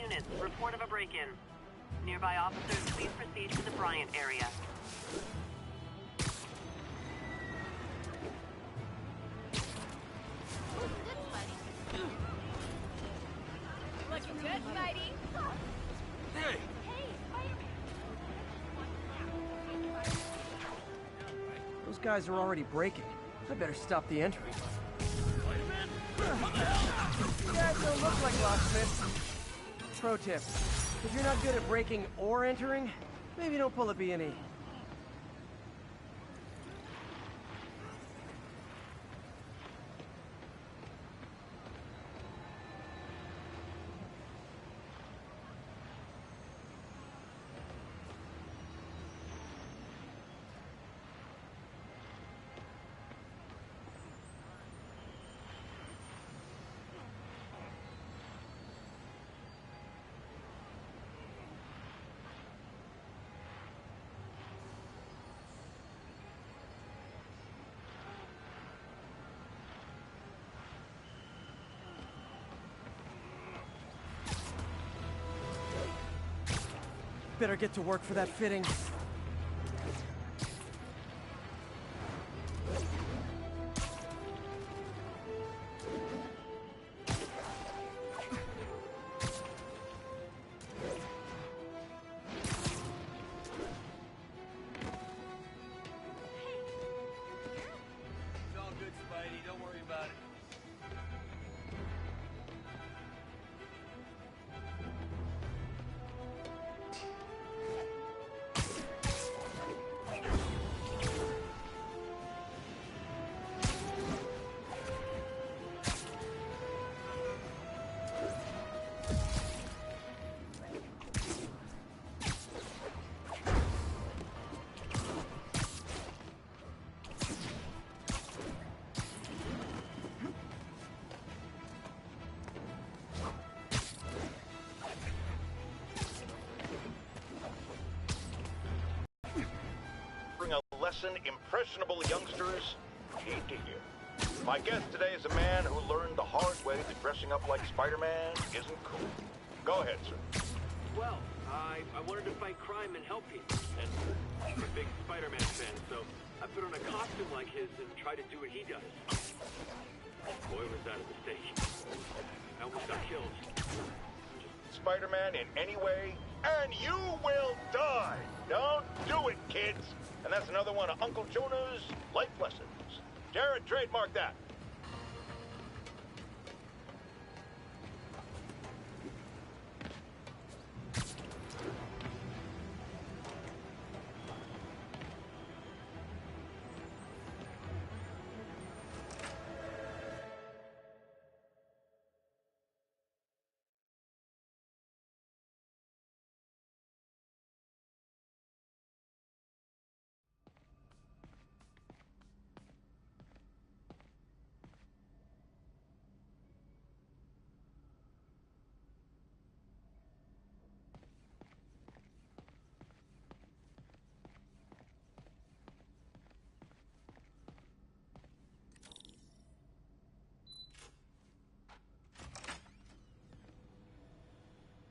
units, report of a break-in. Nearby officers, please proceed to the Bryant area. Looking good, Spidey. Hey! Those guys are already breaking. I better stop the entry. Guys don't look like locksmiths. Pro tip: if you're not good at breaking or entering, maybe don't pull a B&E. Better get to work for that fitting. It's all good, Spidey. Don't worry about it. A lesson impressionable youngsters hate to hear. My guest today is a man who learned the hard way that dressing up like Spider-Man isn't cool. Go ahead, sir. Well, I wanted to fight crime and help people. And I'm a big Spider-Man fan, so I put on a costume like his and tried to do what he does. Boy, was that a mistake. I almost got killed. Spider-Man in any way, and you will die. Don't do it, kids. And that's another one of Uncle Jonah's life lessons. Jared, trademark that.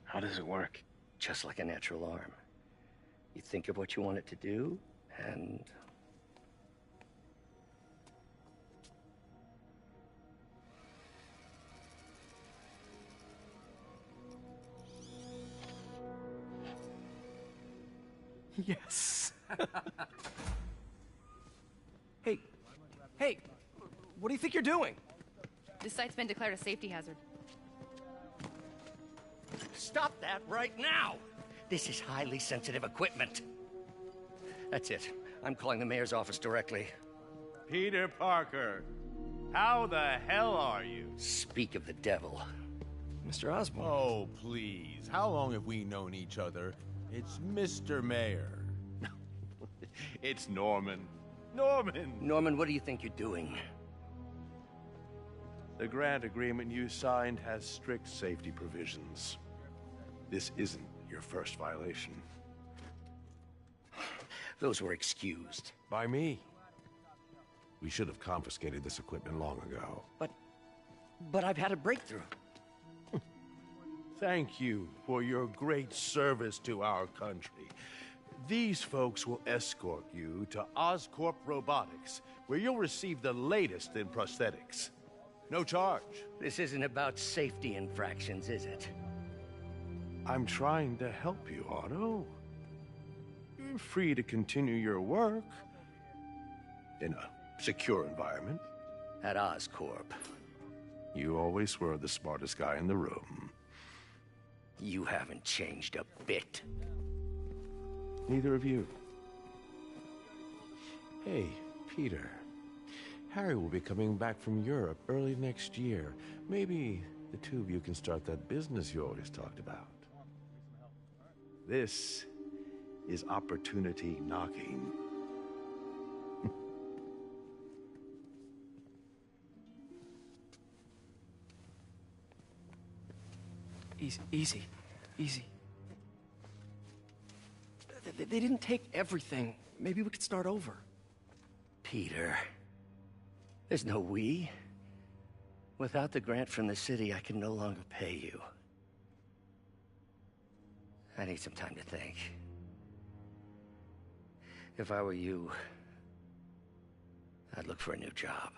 How does it work? Just like a natural arm. You think of what you want it to do, and... Yes. Hey, what do you think you're doing? This site's been declared a safety hazard. Stop that right now! This is highly sensitive equipment. That's it. I'm calling the mayor's office directly. Peter Parker, how the hell are you? Speak of the devil. Mr. Osborn. Oh, please. How long have we known each other? It's Mr. Mayor. It's Norman. Norman! Norman, what do you think you're doing? The grant agreement you signed has strict safety provisions. This isn't your first violation. Those were excused. By me. We should have confiscated this equipment long ago. But I've had a breakthrough. Thank you for your great service to our country. These folks will escort you to Oscorp Robotics, where you'll receive the latest in prosthetics. No charge. This isn't about safety infractions, is it? I'm trying to help you, Otto. You're free to continue your work in a secure environment. At Oscorp. You always were the smartest guy in the room. You haven't changed a bit. Neither of you. Hey, Peter. Harry will be coming back from Europe early next year. Maybe the two of you can start that business you always talked about. This is opportunity knocking. Easy. They didn't take everything. Maybe we could start over. Peter. There's no we. Without the grant from the city, I can no longer pay you. I need some time to think. If I were you, I'd look for a new job.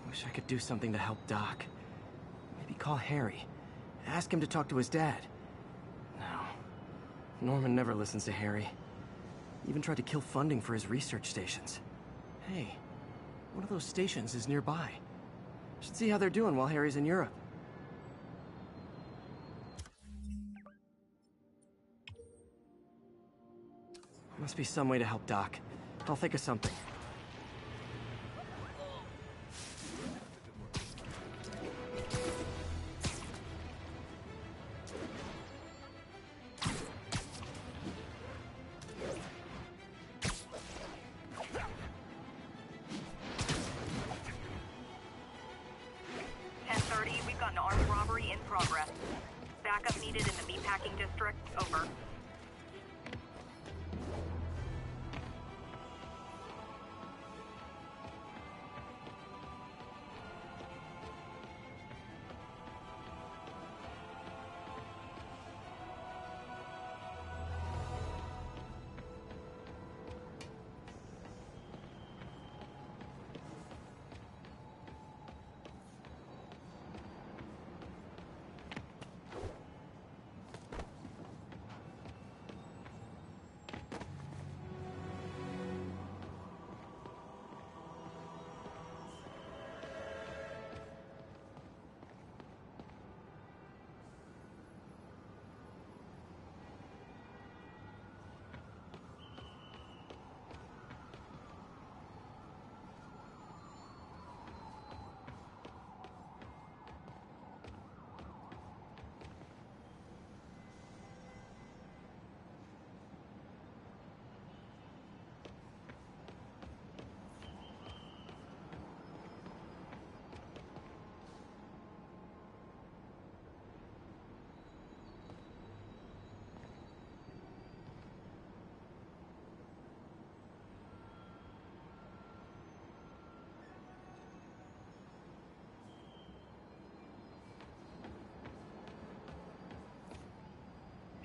Wish I could do something to help Doc. Maybe call Harry. Ask him to talk to his dad. No. Norman never listens to Harry. Even tried to kill funding for his research stations. Hey, one of those stations is nearby. Should see how they're doing while Harry's in Europe. Must be some way to help Doc. I'll think of something.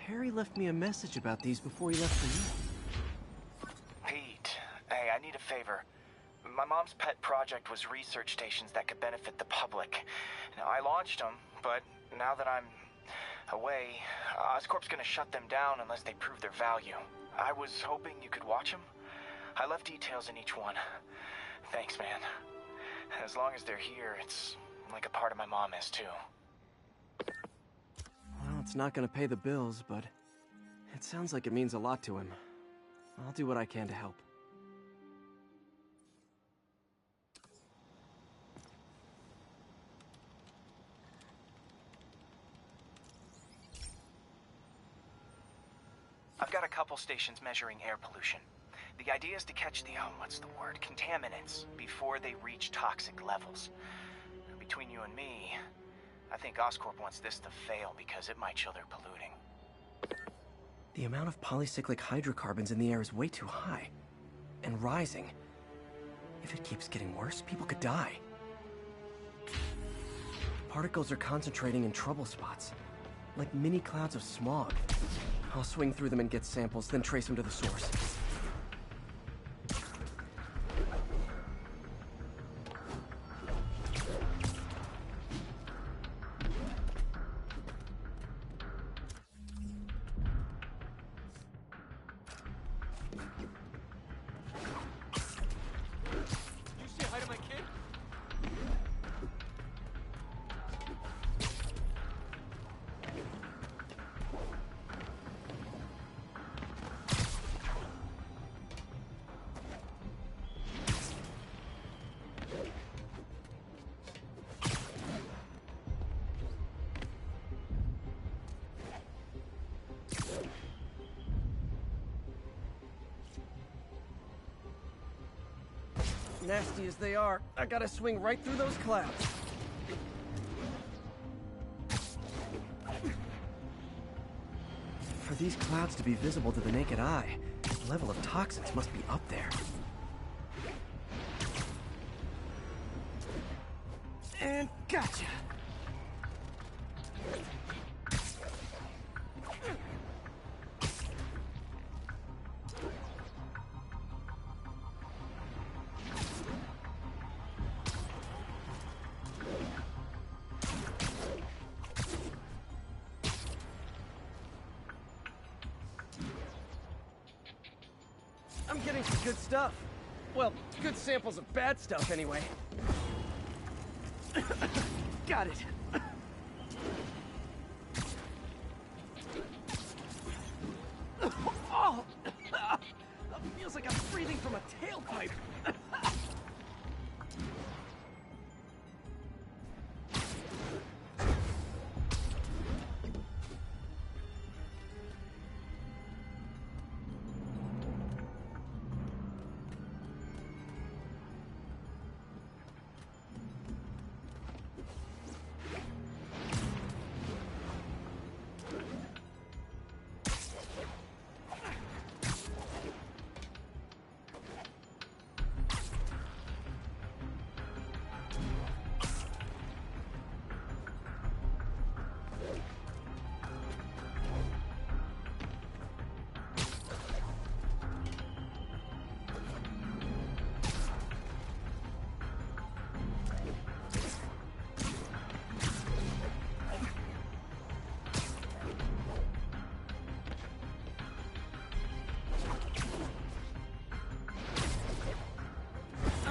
Harry left me a message about these before he left for you. Pete, hey, I need a favor. My mom's pet project was research stations that could benefit the public. Now, I launched them, but now that I'm away, Oscorp's gonna shut them down unless they prove their value. I was hoping you could watch them. I left details in each one. Thanks, man. As long as they're here, it's like a part of my mom is, too. Well, it's not gonna pay the bills, but it sounds like it means a lot to him. I'll do what I can to help. I've got a couple stations measuring air pollution. The idea is to catch the, contaminants before they reach toxic levels. Between you and me, I think Oscorp wants this to fail because it might show they're polluting. The amount of polycyclic hydrocarbons in the air is way too high. And rising. If it keeps getting worse, people could die. Particles are concentrating in trouble spots, like mini clouds of smog. I'll swing through them and get samples, then trace them to the source. Nasty as they are, I gotta swing right through those clouds. For these clouds to be visible to the naked eye, the level of toxins must be up there. And gotcha! I'm getting some good stuff. Well, good samples of bad stuff, anyway. Got it. Oh! Feels like I'm breathing from a tailpipe.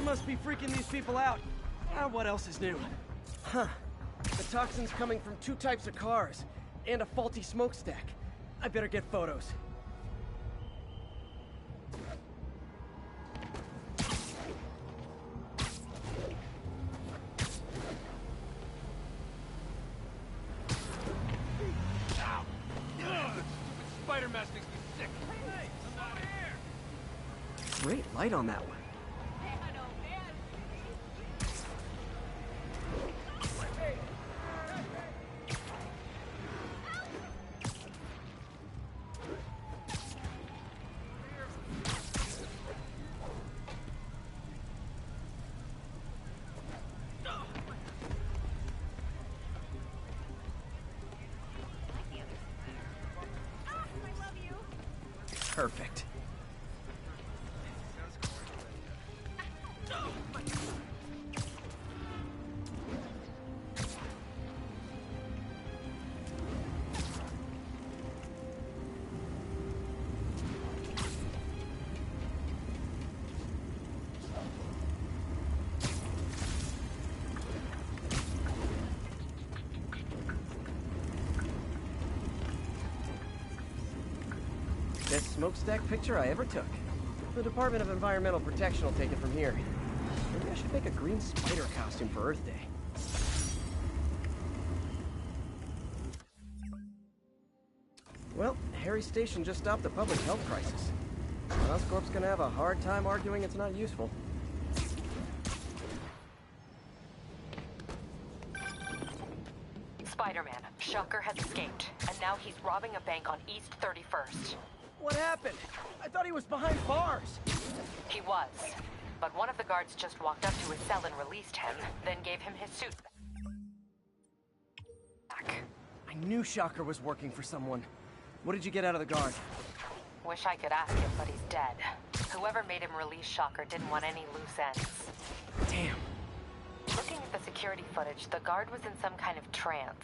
Must be freaking these people out. What else is new? Huh. The toxin's coming from 2 types of cars, and a faulty smokestack. I better get photos. Spider mask makes me sick. Hey, I'm out here. Great light on that one. Perfect. Best smokestack picture I ever took. The Department of Environmental Protection will take it from here. Maybe I should make a green spider costume for Earth Day. Well, Harry's station just stopped the public health crisis. Oscorp's gonna have a hard time arguing it's not useful. Spider-Man, Shocker has escaped, and now he's robbing a bank on East 31st. What happened? I thought he was behind bars. He was, but one of the guards just walked up to his cell and released him, then gave him his suit back. I knew Shocker was working for someone. What did you get out of the guard? Wish I could ask him, but he's dead. Whoever made him release Shocker didn't want any loose ends. Damn. Looking at the security footage, the guard was in some kind of trance.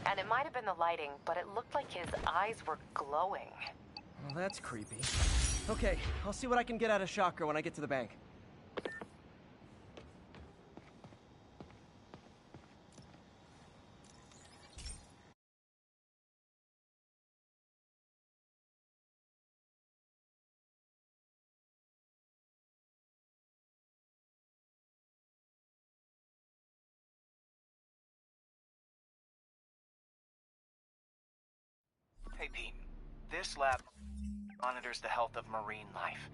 And it might have been the lighting, but it looked like his eyes were glowing. Well, that's creepy. Okay, I'll see what I can get out of Shocker when I get to the bank. Hey, Pete. This lab monitors the health of marine life.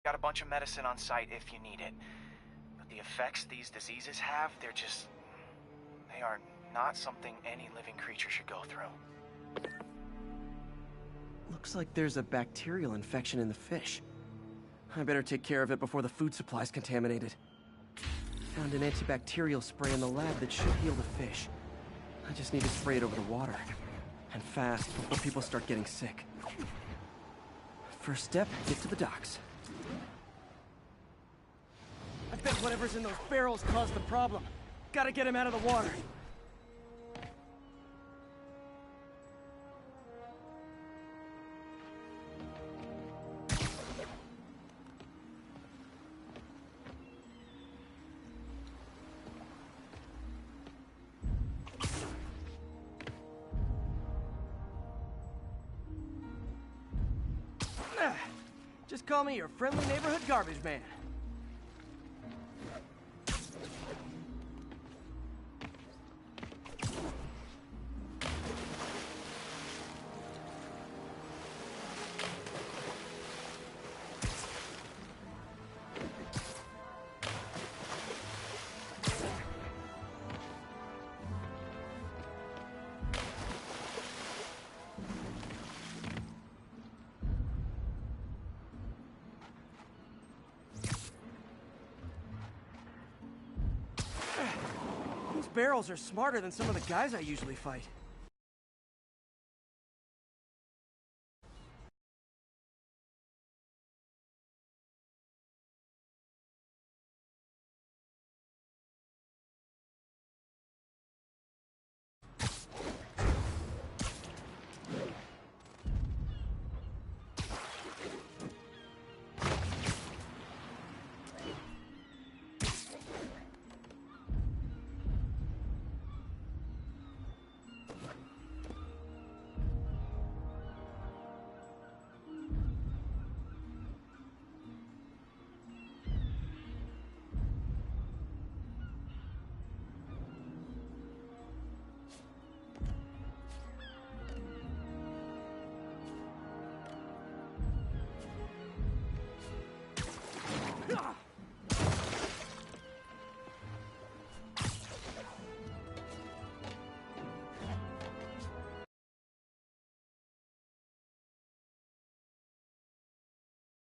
Got a bunch of medicine on site if you need it. But the effects these diseases have, they are not something any living creature should go through. Looks like there's a bacterial infection in the fish. I better take care of it before the food supply's contaminated. Found an antibacterial spray in the lab that should heal the fish. I just need to spray it over the water. And fast, before people start getting sick. First step, get to the docks. I bet whatever's in those barrels caused the problem. Gotta get him out of the water. Just call me your friendly neighborhood garbage man. These barrels are smarter than some of the guys I usually fight.